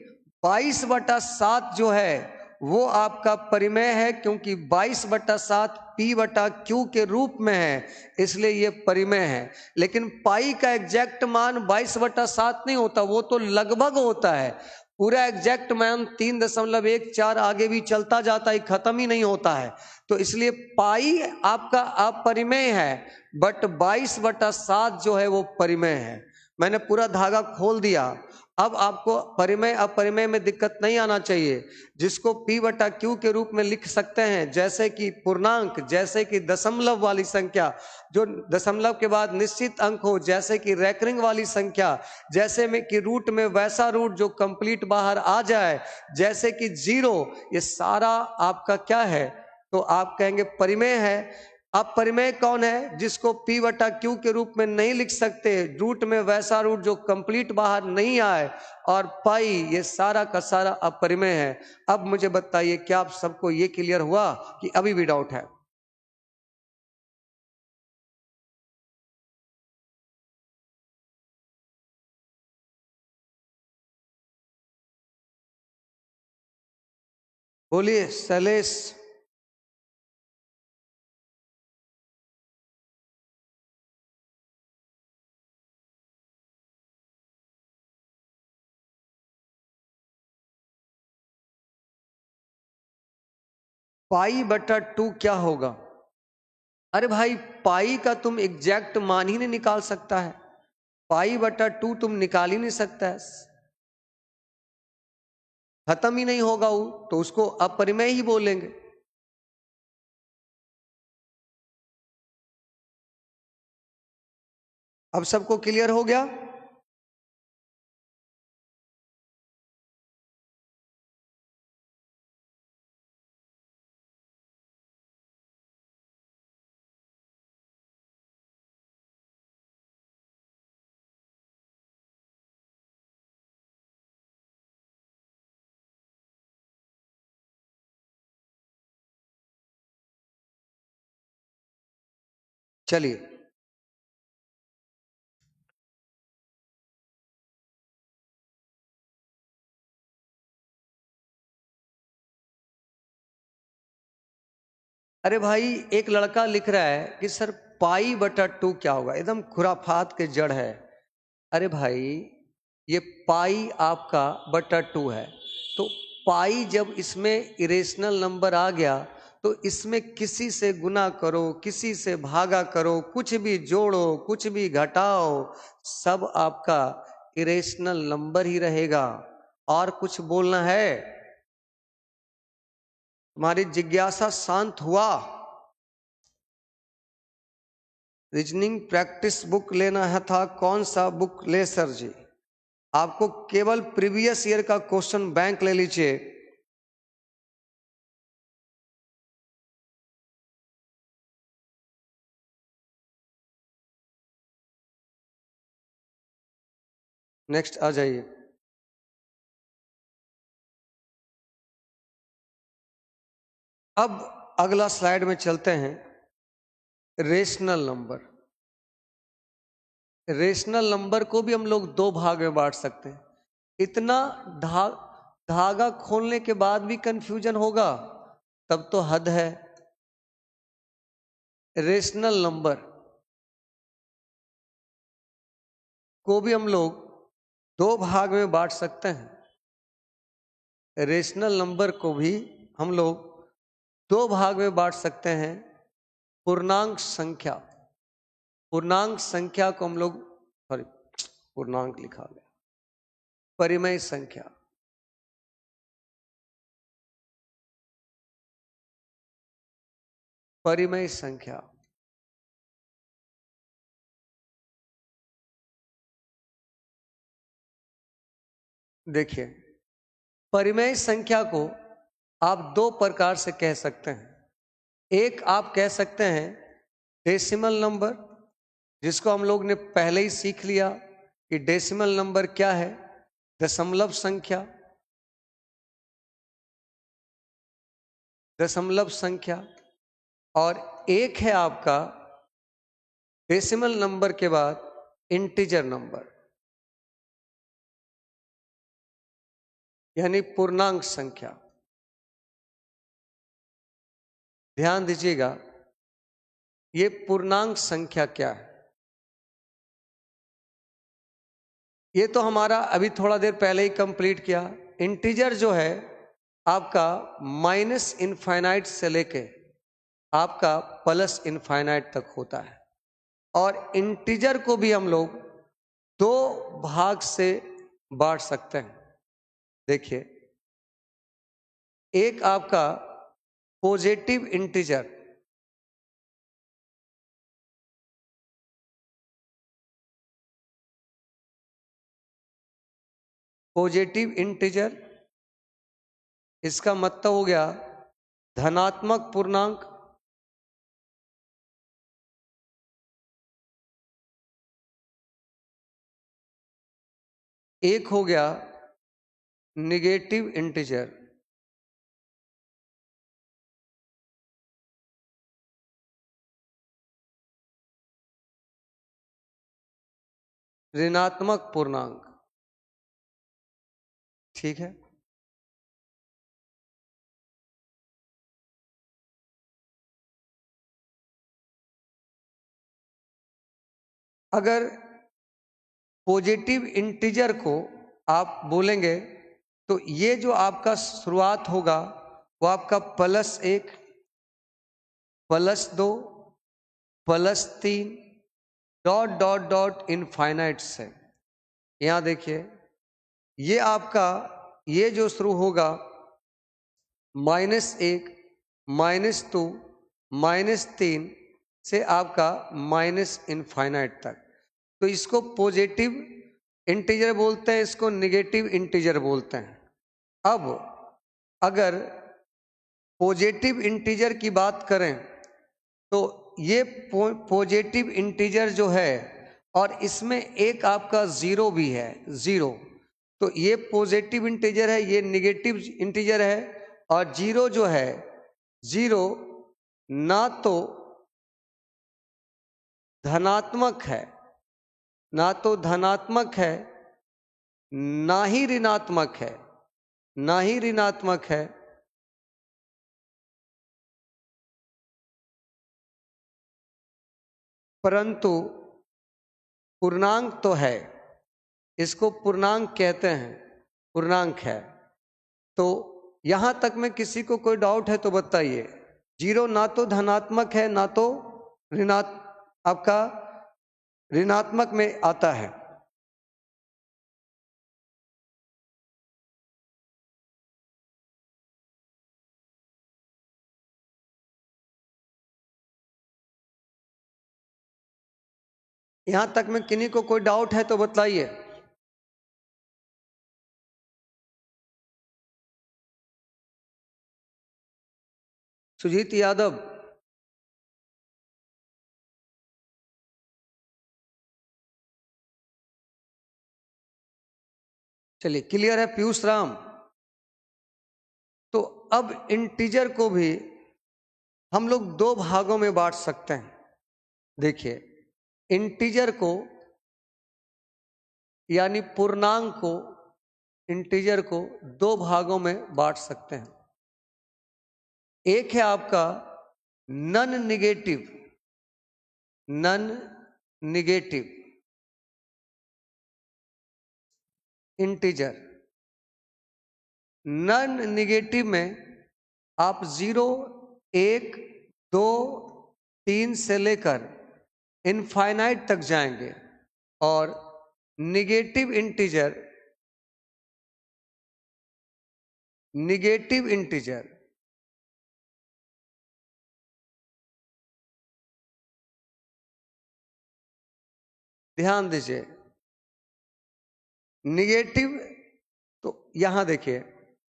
22/7 जो है वो आपका परिमेय है, क्योंकि 22/7 P बटा Q के रूप में है, इसलिए ये परिमेय है। लेकिन पाई का एग्जैक्ट मान 22/7 नहीं होता, वो तो लगभग होता है। पूरा एग्जैक्ट मान 3.14 आगे भी चलता जाता है, खत्म ही नहीं होता है। तो इसलिए पाई आपका अपरिमेय है, बट 22/7 जो है वो परिमेय है। मैंने पूरा धागा खोल दिया। अब आपको परिमेय अपरिमेय में दिक्कत नहीं आना चाहिए। जिसको P बटा Q के रूप में लिख सकते हैं, जैसे कि पूर्णांक, जैसे कि दशमलव वाली संख्या, जो दशमलव के बाद निश्चित अंक हो, जैसे कि रैकरिंग वाली संख्या, जैसे में कि रूट में वैसा रूट जो कंप्लीट बाहर आ जाए, जैसे कि 0, ये सारा आपका क्या है? तो आप कहेंगे परिमेय है। अब परिमेय कौन है? जिसको P बटा Q के रूप में नहीं लिख सकते, रूट में वैसा रूट जो कंप्लीट बाहर नहीं आए, और पाई, ये सारा का सारा अपरिमेय है। अब मुझे बताइए, क्या आप सबको ये क्लियर हुआ कि अभी भी डाउट है? बोलिए शैलेश। पाई बटा 2 क्या होगा? अरे भाई, पाई का तुम एग्जैक्ट मान ही नहीं निकाल सकता है। पाई बटा 2 तुम निकाल ही नहीं सकता है, खत्म ही नहीं होगा वो, तो उसको अपरिमेय ही बोलेंगे। अब सबको क्लियर हो गया? चलिए, अरे भाई एक लड़का लिख रहा है कि सर पाई बटा 2 क्या होगा, एकदम खुराफात के जड़ है। अरे भाई ये पाई आपका बटा 2 है, तो पाई जब इसमें इरेशनल नंबर आ गया तो इसमें किसी से गुना करो, किसी से भागा करो, कुछ भी जोड़ो, कुछ भी घटाओ, सब आपका इरेशनल नंबर ही रहेगा। और कुछ बोलना है? तुम्हारी जिज्ञासा शांत हुआ? रीजनिंग प्रैक्टिस बुक लेना है था, कौन सा बुक ले सर जी? आपको केवल प्रीवियस ईयर का क्वेश्चन बैंक ले लीजिए। नेक्स्ट आ जाइए। अब अगला स्लाइड में चलते हैं। रेशनल नंबर, रेशनल नंबर को भी हम लोग दो भाग में बांट सकते हैं। इतना धागा खोलने के बाद भी कंफ्यूजन होगा, तब तो हद है। रेशनल नंबर को भी हम लोग दो भाग में बांट सकते हैं। रेशनल नंबर को भी हम लोग दो भाग में बांट सकते हैं। पूर्णांक संख्या, पूर्णांक संख्या को हम लोग, सॉरी पूर्णांक लिखा गया, परिमेय संख्या। परिमेय संख्या, देखिए परिमेय संख्या को आप दो प्रकार से कह सकते हैं। एक आप कह सकते हैं डेसिमल नंबर, जिसको हम लोग ने पहले ही सीख लिया कि डेसिमल नंबर क्या है, दशमलव संख्या, दशमलव संख्या। और एक है आपका डेसिमल नंबर के बाद इंटीजर नंबर, यानी पूर्णांक संख्या। ध्यान दीजिएगा, ये पूर्णांक संख्या क्या है? ये तो हमारा अभी थोड़ा देर पहले ही कंप्लीट किया। इंटीजर जो है आपका माइनस इनफाइनाइट से लेके आपका प्लस इनफाइनाइट तक होता है। और इंटीजर को भी हम लोग दो भाग से बांट सकते हैं। देखिए, एक आपका पॉजिटिव इंटीजर, पॉजिटिव इंटीजर इसका मतलब हो गया धनात्मक पूर्णांक। एक हो गया निगेटिव इंटीजर। ऋणात्मक पूर्णांक। ठीक है, अगर पॉजिटिव इंटीजर को आप बोलेंगे तो ये जो आपका शुरुआत होगा वो आपका +1, +2, +3 डॉट डॉट डॉट इनफाइनाइट से। यहां देखिए, ये आपका ये जो शुरू होगा -1, -2, -3 से आपका माइनस इनफाइनाइट तक। तो इसको पॉजिटिव इंटीजर बोलते हैं, इसको नेगेटिव इंटीजर बोलते हैं। अब अगर पॉजिटिव इंटीजर की बात करें तो ये पॉजिटिव इंटीजर जो है और इसमें एक आपका जीरो भी है, जीरो, तो ये पॉजिटिव इंटीजर है, ये नेगेटिव इंटीजर है। और जीरो जो है, जीरो ना तो धनात्मक है, ना तो धनात्मक है, ना ही ऋणात्मक है, ना ही ऋणात्मक है, परंतु पूर्णांक तो है, इसको पूर्णांक कहते हैं, पूर्णांक है। तो यहां तक में किसी को कोई डाउट है तो बताइए। जीरो ना तो धनात्मक है, ना तो आपका ऋणात्मक में आता है। यहां तक में किन्हीं को कोई डाउट है तो बताइए। सुजीत यादव, चलिए क्लियर है। पीयूष राम, तो अब इंटीजर को भी हम लोग दो भागों में बांट सकते हैं। देखिए, इंटीजर को यानी पूर्णांक को, इंटीजर को दो भागों में बांट सकते हैं। एक है आपका none negative, none negative integer. None negative में आप 0, 1, 2, 3 से लेकर इनफाइनाइट तक जाएंगे। और निगेटिव इंटीजर, निगेटिव इंटीजर ध्यान दीजिए, निगेटिव, तो यहां देखिए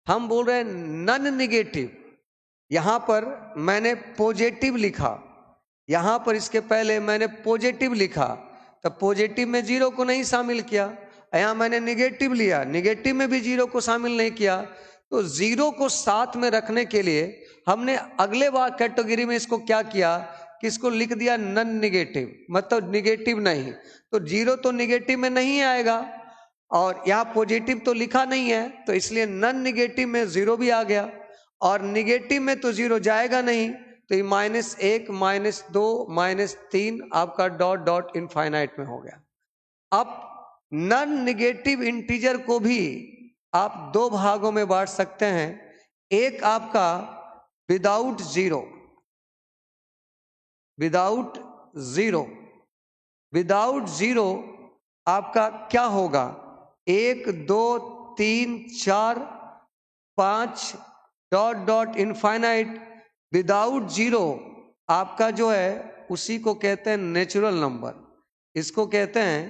हम बोल रहे हैं नन निगेटिव। यहां पर मैंने पॉजिटिव लिखा, यहां पर इसके पहले मैंने पॉजिटिव लिखा, तो पॉजिटिव में जीरो को नहीं शामिल किया। यहां मैंने निगेटिव लिया, निगेटिव में भी जीरो को शामिल नहीं किया। तो जीरो को साथ में रखने के लिए हमने अगले बार कैटेगरी में इसको क्या किया कि इसको लिख दिया नन निगेटिव, मतलब निगेटिव नहीं। तो जीरो तो निगेटिव में नहीं आएगा और यहाँ पॉजिटिव तो लिखा नहीं है, तो इसलिए नन निगेटिव में जीरो भी आ गया। और निगेटिव में तो जीरो जाएगा नहीं, तो ये -1, -2, -3 आपका डॉट डॉट इनफाइनाइट में हो गया। अब नन निगेटिव इंटीजर को भी आप दो भागों में बांट सकते हैं। एक आपका without zero, without zero, without zero आपका क्या होगा, 1, 2, 3, 4, 5 dot dot infinite. Without zero आपका जो है उसी को कहते हैं नेचुरल नंबर, इसको कहते हैं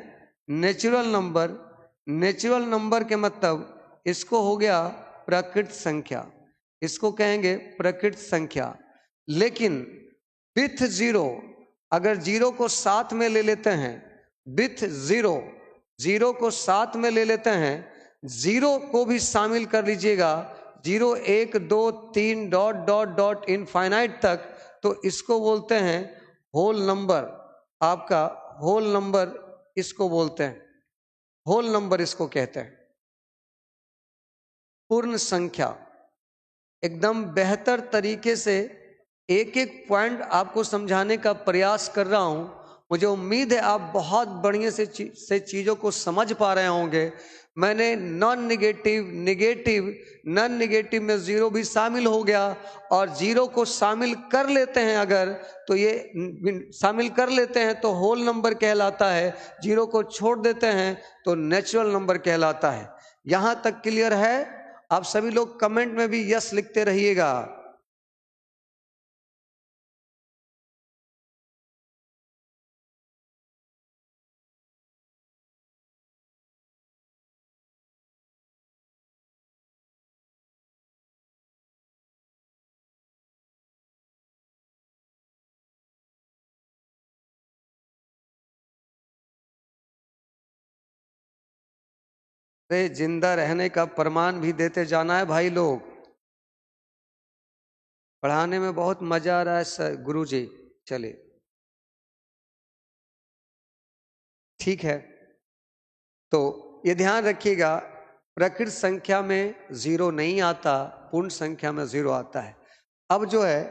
नेचुरल नंबर। नेचुरल नंबर के मतलब इसको हो गया प्रकृत संख्या, इसको कहेंगे प्रकृत संख्या। लेकिन विथ जीरो, अगर जीरो को साथ में ले लेते हैं, विथ जीरो, जीरो को साथ में ले लेते हैं, जीरो को भी शामिल कर लीजिएगा, 0, 1, 2, 3 डॉट डॉट डॉट इनफाइनाइट तक, तो इसको बोलते हैं होल नंबर। आपका होल नंबर इसको बोलते हैं, होल नंबर इसको कहते हैं, पूर्ण संख्या। एकदम बेहतर तरीके से एक एक पॉइंट आपको समझाने का प्रयास कर रहा हूं। मुझे उम्मीद है आप बहुत बढ़िया से चीज़ों को समझ पा रहे होंगे। मैंने non negative, negative, non negative में जीरो भी शामिल हो गया, और जीरो को शामिल कर लेते हैं अगर, तो ये शामिल कर लेते हैं तो होल नंबर कहलाता है, जीरो को छोड़ देते हैं तो नेचुरल नंबर कहलाता है। यहां तक क्लियर है? आप सभी लोग कमेंट में भी यस लिखते रहिएगा। अरे जिंदा रहने का प्रमाण भी देते जाना है भाई लोग। पढ़ाने में बहुत मजा आ रहा है सर गुरुजी। चलिए ठीक है, तो ये ध्यान रखिएगा, प्रकृत संख्या में जीरो नहीं आता, पूर्ण संख्या में जीरो आता है। अब जो है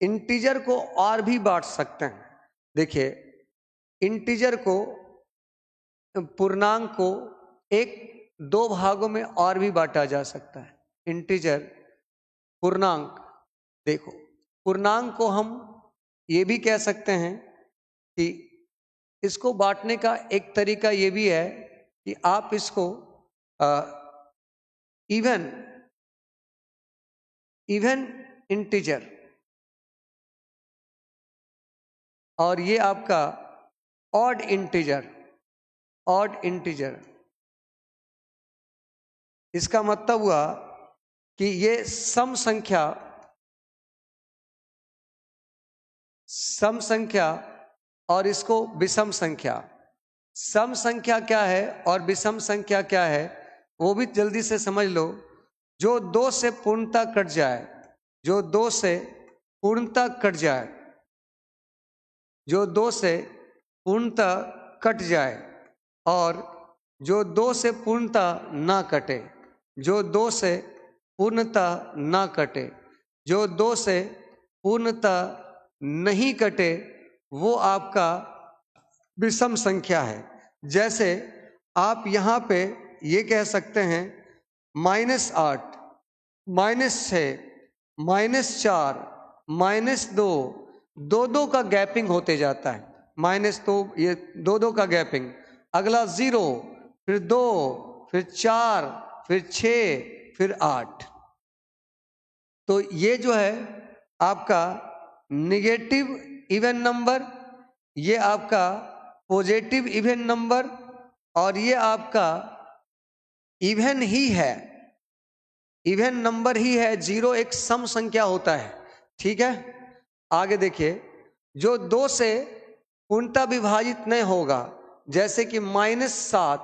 इंटीजर को और भी बांट सकते हैं। देखिए इंटीजर को, पूर्णांक को एक दो भागों में और भी बांटा जा सकता है। इंटीजर पूर्णांक, देखो पूर्णांक को हम ये भी कह सकते हैं कि इसको बांटने का एक तरीका ये भी है कि आप इसको इवन इंटीजर, और ये आपका ऑड इंटीजर, ऑड इंटीजर। इसका मतलब हुआ कि ये सम संख्या, सम संख्या और इसको विषम संख्या। सम संख्या क्या है और विषम संख्या क्या है वो भी जल्दी से समझ लो। जो दो से पूर्णता कट जाए, जो दो से पूर्णता कट जाए, जो दो से पूर्णता कट जाए, और जो दो से पूर्णता ना कटे, जो दो से पूर्णता ना कटे, जो दो से पूर्णता नहीं कटे, वो आपका विषम संख्या है। जैसे आप यहाँ पे ये कह सकते हैं -8, -6, -4, -2, दो दो का गैपिंग होते जाता है। -2 ये दो दो का गैपिंग, अगला 0, फिर 2, फिर 4, फिर 6, फिर 8। तो ये जो है आपका निगेटिव इवन नंबर, ये आपका पॉजिटिव इवन नंबर, और ये आपका इवन ही है, इवन नंबर ही है। 0 एक सम संख्या होता है, ठीक है। आगे देखिए, जो 2 से पूर्णतः विभाजित नहीं होगा, जैसे कि -7,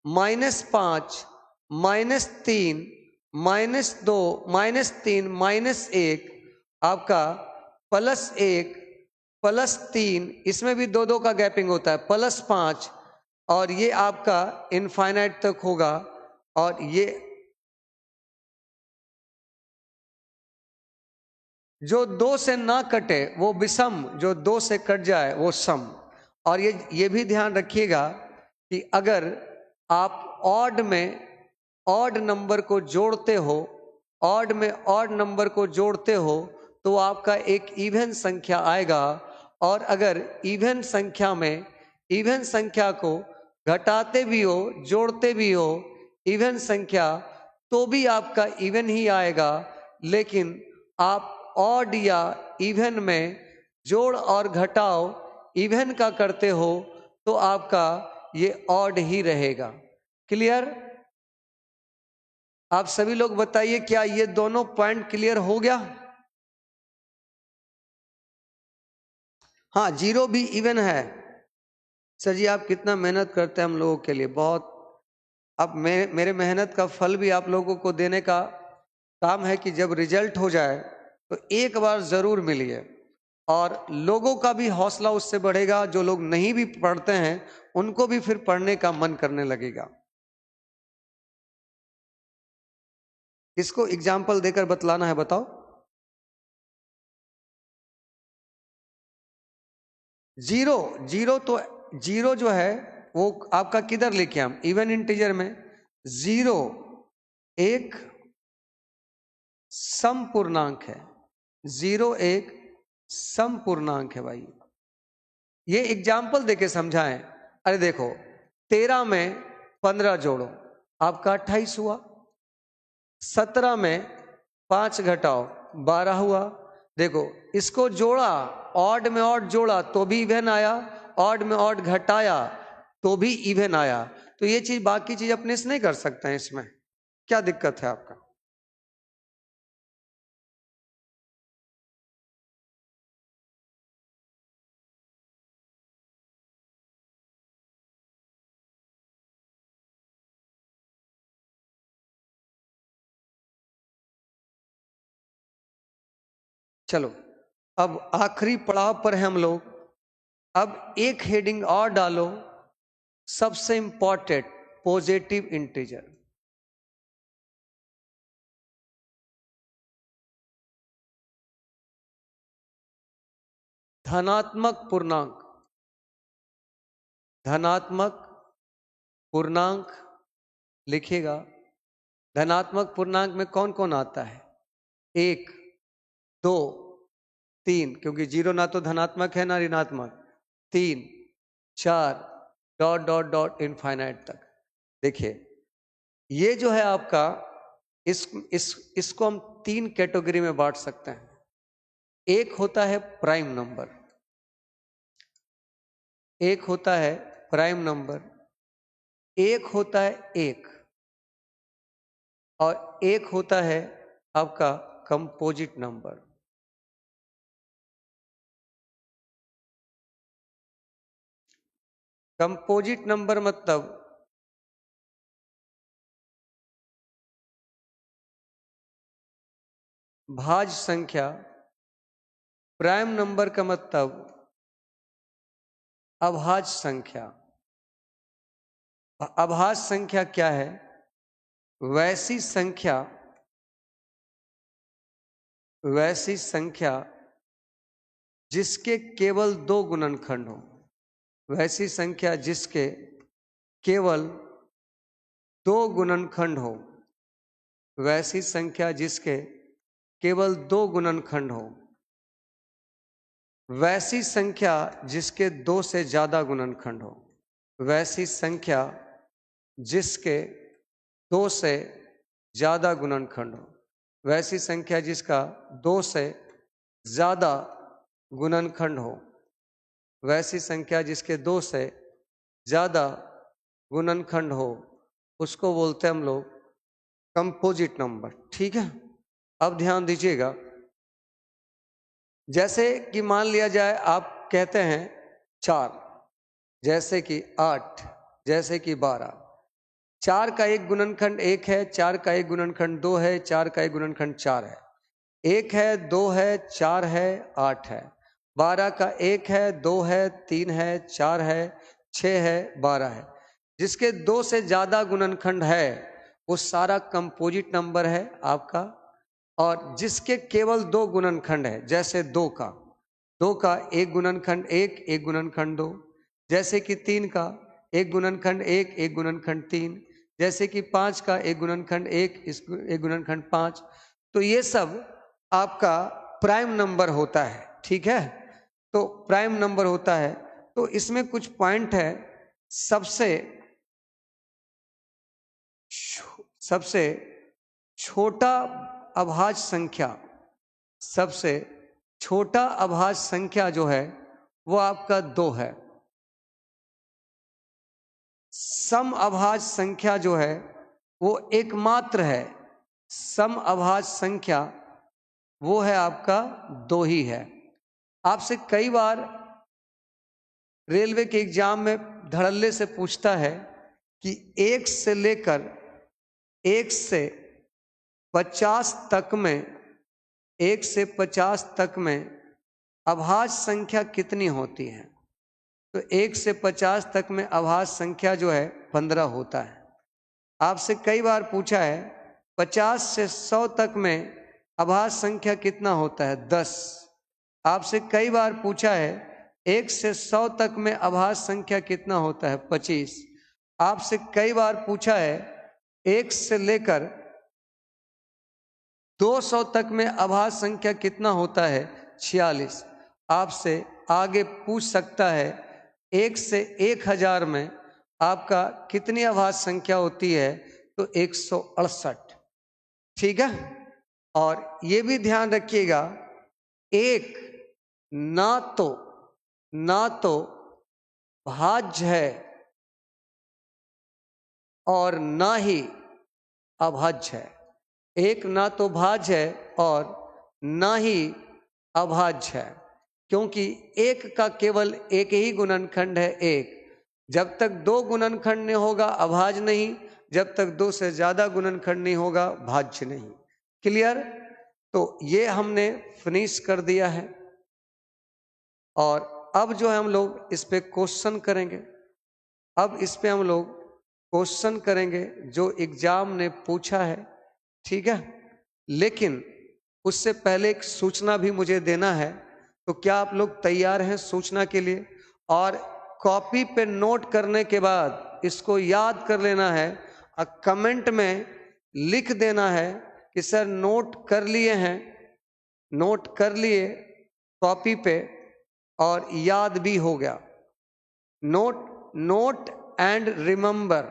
-5, -3, -2, -3, -1, आपका +1, +3, इसमें भी दो दो का गैपिंग होता है, +5, और ये आपका इनफाइनाइट तक होगा। और ये जो दो से ना कटे वो विषम, जो दो से कट जाए वो सम। और ये भी ध्यान रखिएगा कि अगर आप ऑड में ऑड नंबर को जोड़ते हो, ऑड में ऑड नंबर को जोड़ते हो, तो आपका एक इवन संख्या आएगा। और अगर इवन संख्या में इवन संख्या को घटाते भी हो, जोड़ते भी हो इवन संख्या, तो भी आपका इवन ही आएगा। लेकिन आप ऑड या इवन में जोड़ और घटाव इवन का करते हो तो आपका ये ऑड ही रहेगा। क्लियर? आप सभी लोग बताइए, क्या ये दोनों पॉइंट क्लियर हो गया? हाँ, 0 भी इवन है। सर जी आप कितना मेहनत करते हैं हम लोगों के लिए, बहुत। अब मेरे मेहनत का फल भी आप लोगों को देने का काम है कि जब रिजल्ट हो जाए तो एक बार जरूर मिलिए, और लोगों का भी हौसला उससे बढ़ेगा। जो लोग नहीं भी पढ़ते हैं उनको भी फिर पढ़ने का मन करने लगेगा। इसको एग्जाम्पल देकर बतलाना है, बताओ। 0, 0 तो 0 जो है वो आपका किधर लेके हम इवन इंटीजर में। 0 एक सम पूर्णांक है, 0 एक सम पूर्णांक है भाई। ये एग्जाम्पल देके समझाएं। अरे देखो 13 में 15 जोड़ो, आपका 28 हुआ। 17 में 5 घटाओ, 12 हुआ। देखो इसको जोड़ा, ऑड में ऑड जोड़ा तो भी इवन आया, ऑड में ऑड घटाया तो भी इवन आया। तो ये चीज बाकी चीज अपने से नहीं कर सकते हैं, इसमें क्या दिक्कत है आपका? चलो अब आखिरी पड़ाव पर हैं हम लोग। अब एक हेडिंग और डालो, सबसे इंपॉर्टेंट पॉजिटिव इंटीजर। धनात्मक पूर्णांक, धनात्मक पूर्णांक लिखिएगा। धनात्मक पूर्णांक में कौन कौन आता है? 1, 2, 3, क्योंकि जीरो ना तो धनात्मक है ना ऋणात्मक। 3, 4 डॉट डॉट डॉट इनफाइनाइट तक। देखिए ये जो है आपका, इसको हम 3 कैटेगरी में बांट सकते हैं। एक होता है प्राइम नंबर, एक होता है प्राइम नंबर, एक होता है एक, और एक होता है आपका कंपोजिट नंबर। कंपोजिट नंबर मतलब भाज्य संख्या। प्राइम नंबर का मतलब अभाज्य संख्या। अभाज्य संख्या क्या है? वैसी संख्या, वैसी संख्या जिसके केवल 2 गुणनखंड हो। वैसी संख्या जिसके केवल 2 गुणनखंड हो। वैसी संख्या जिसके केवल 2 गुणनखंड हो। वैसी संख्या जिसके 2 से ज्यादा गुणनखंड हो। वैसी संख्या जिसके 2 से ज्यादा गुणनखंड हो। वैसी संख्या जिसका 2 से ज्यादा गुणनखंड हो। वैसी संख्या जिसके 2 से ज्यादा गुणनखंड हो, उसको बोलते हैं हम लोग कंपोजिट नंबर। ठीक है, अब ध्यान दीजिएगा। जैसे कि मान लिया जाए आप कहते हैं 4, जैसे कि 8, जैसे कि 12। 4 का एक गुणनखंड 1 है, 4 का एक गुणनखंड 2 है, 4 का एक गुणनखंड 4 है। 1 है, 2 है, 4 है, 8 है। 12 का 1 है, 2 है, 3 है, 4 है, 6 है, 12 है। जिसके 2 से ज्यादा गुणनखंड है वो सारा कंपोजिट नंबर है आपका। और जिसके केवल 2 गुणनखंड है, जैसे 2 का एक गुणनखंड 1, एक गुणनखंड 2। जैसे कि 3 का एक गुणनखंड 1, एक गुणनखंड 3। जैसे कि 5 का एक गुणनखंड 1, एक गुणनखंड 5। तो ये सब आपका प्राइम नंबर होता है। ठीक है, तो प्राइम नंबर होता है। तो इसमें कुछ पॉइंट है। सबसे छोटा अभाज्य संख्या, सबसे छोटा अभाज्य संख्या जो है वो आपका 2 है। सम अभाज्य संख्या जो है वो एकमात्र है। सम अभाज्य संख्या वो है आपका 2 ही है। आपसे कई बार रेलवे के एग्जाम में धड़ल्ले से पूछता है कि 1 से लेकर 1 से 50 तक में, 1 से 50 तक में अभाज्य संख्या कितनी होती है? तो 1 से 50 तक में अभाज्य संख्या जो है 15 होता है। आपसे कई बार पूछा है 50 से 100 तक में अभाज्य संख्या कितना होता है? 10। आपसे कई बार पूछा है 1 से 100 तक में अभाज्य संख्या कितना होता है? 25। आपसे कई बार पूछा है 1 से लेकर 200 तक में अभाज्य संख्या कितना होता है? 46। आपसे आगे पूछ सकता है 1 से 1000 में आपका कितनी अभाज्य संख्या होती है? तो 168। ठीक है, और ये भी ध्यान रखिएगा, एक ना तो भाज्य है और ना ही अभाज्य है। एक ना तो भाज्य है और ना ही अभाज्य है, क्योंकि एक का केवल एक ही गुणनखंड है 1। जब तक 2 गुणनखंड नहीं होगा अभाज्य नहीं, जब तक 2 से ज्यादा गुणनखंड नहीं होगा भाज्य नहीं। क्लियर? तो ये हमने फिनिश कर दिया है और अब जो है हम लोग इस पे क्वेश्चन करेंगे। अब इस पे हम लोग क्वेश्चन करेंगे जो एग्जाम ने पूछा है, ठीक है। लेकिन उससे पहले एक सूचना भी मुझे देना है, तो क्या आप लोग तैयार हैं सूचना के लिए? और कॉपी पे नोट करने के बाद इसको याद कर लेना है और कमेंट में लिख देना है कि सर नोट कर लिए हैं, नोट कर लिए कॉपी पे और याद भी हो गया। नोट एंड रिमेंबर,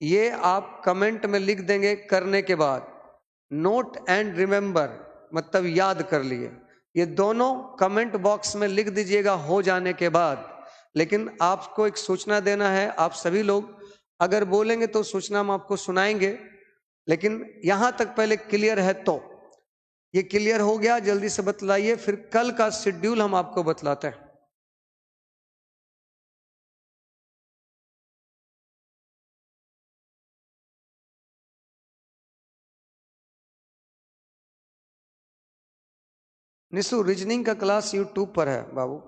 ये आप कमेंट में लिख देंगे करने के बाद। नोट एंड रिमेंबर मतलब याद कर लिए, ये दोनों कमेंट बॉक्स में लिख दीजिएगा हो जाने के बाद। लेकिन आपको एक सूचना देना है, आप सभी लोग अगर बोलेंगे तो सूचना हम आपको सुनाएंगे, लेकिन यहां तक पहले क्लियर है? तो ये क्लियर हो गया? जल्दी से बतलाइए, फिर कल का शेड्यूल हम आपको बतलाते हैं। निशु, रीजनिंग का क्लास यूट्यूब पर है बाबू।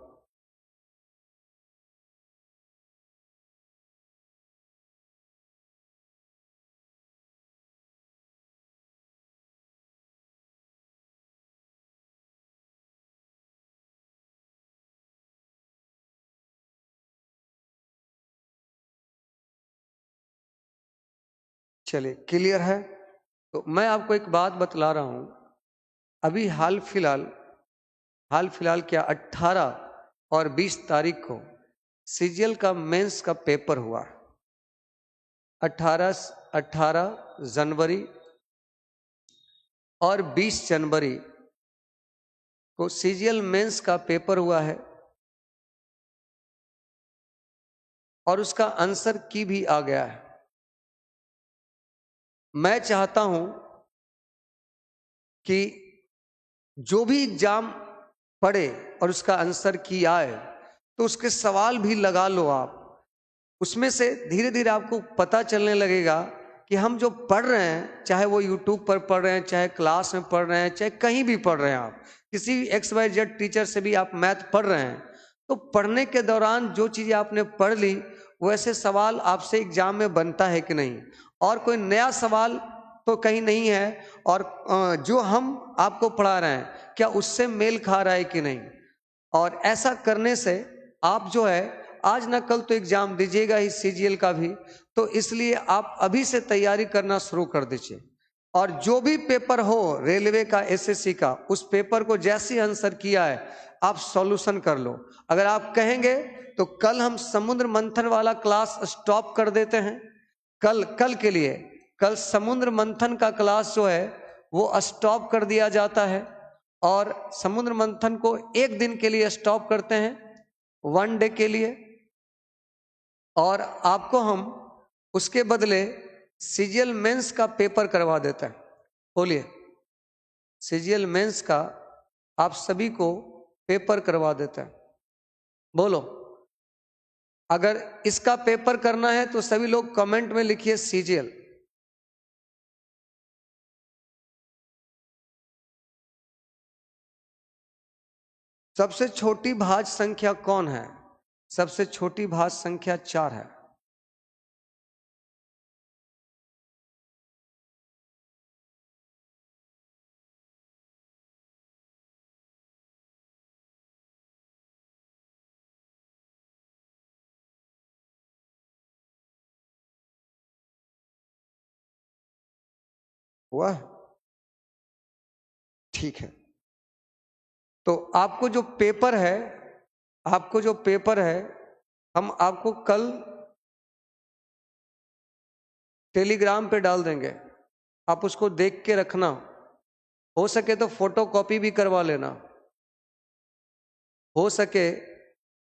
चलिए, क्लियर है? तो मैं आपको एक बात बतला रहा हूं। अभी हाल फिलहाल क्या 18 और 20 तारीख को सीजीएल का मेंस का पेपर हुआ। 18 जनवरी और 20 जनवरी को सीजीएल मेंस का पेपर हुआ है और उसका आंसर की भी आ गया है। मैं चाहता हूं कि जो भी एग्जाम पढ़े और उसका आंसर की आए तो उसके सवाल भी लगा लो आप। उसमें से धीरे धीरे आपको पता चलने लगेगा कि हम जो पढ़ रहे हैं, चाहे वो यूट्यूब पर पढ़ रहे हैं, चाहे क्लास में पढ़ रहे हैं, चाहे कहीं भी पढ़ रहे हैं, आप किसी XYZ टीचर से भी आप मैथ पढ़ रहे हैं, तो पढ़ने के दौरान जो चीज़ें आपने पढ़ ली वैसे सवाल आपसे एग्जाम में बनता है कि नहीं, और कोई नया सवाल तो कहीं नहीं है, और जो हम आपको पढ़ा रहे हैं क्या उससे मेल खा रहा है कि नहीं। और ऐसा करने से आप जो है आज ना कल तो एग्जाम दीजिएगा ही सीजीएल का भी, तो इसलिए आप अभी से तैयारी करना शुरू कर दीजिए। और जो भी पेपर हो रेलवे का, एसएससी का, उस पेपर को जैसे आंसर किया है आप सॉल्यूशन कर लो। अगर आप कहेंगे तो कल हम समुद्र मंथन वाला क्लास स्टॉप कर देते हैं। कल के लिए कल समुद्र मंथन का क्लास जो है वो स्टॉप कर दिया जाता है और समुद्र मंथन को एक दिन के लिए स्टॉप करते हैं, 1 डे के लिए, और आपको हम उसके बदले सीजीएल मेंस का पेपर करवा देते हैं। बोलिए, सीजीएल मेंस का आप सभी को पेपर करवा देते हैं। बोलो, अगर इसका पेपर करना है तो सभी लोग कमेंट में लिखिए सीजीएल। सबसे छोटी भाज्य संख्या कौन है? सबसे छोटी भाज्य संख्या 4 है। हुआ? ठीक है। तो आपको जो पेपर है, हम आपको कल टेलीग्राम पे डाल देंगे, आप उसको देख के रखना। हो सके तो फोटो कॉपी भी करवा लेना, हो सके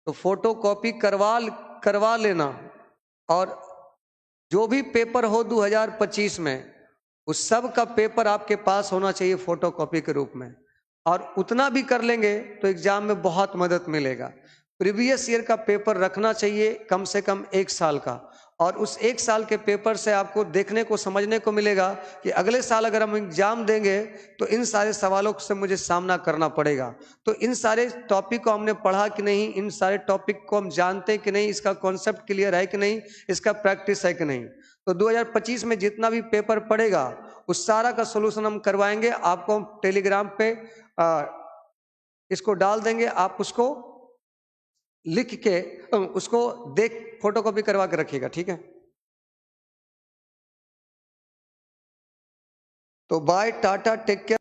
तो फोटो कॉपी करवा लेना। और जो भी पेपर हो 2025 में, उस सब का पेपर आपके पास होना चाहिए फोटो कॉपी के रूप में। और उतना भी कर लेंगे तो एग्जाम में बहुत मदद मिलेगा। प्रीवियस ईयर का पेपर रखना चाहिए कम से कम 1 साल का, और उस 1 साल के पेपर से आपको देखने को समझने को मिलेगा कि अगले साल अगर हम एग्जाम देंगे तो इन सारे सवालों से मुझे सामना करना पड़ेगा। तो इन सारे टॉपिक को हमने पढ़ा कि नहीं, इन सारे टॉपिक को हम जानते हैं कि नहीं, इसका कॉन्सेप्ट क्लियर है कि नहीं, इसका प्रैक्टिस है कि नहीं। तो 2025 में जितना भी पेपर पड़ेगा उस सारा का सोल्यूशन हम करवाएंगे। आपको टेलीग्राम पे इसको डाल देंगे, आप उसको लिख के उसको देख फोटोकॉपी करवा के रखिएगा, ठीक है। तो बाय, टाटा, टेक केयर।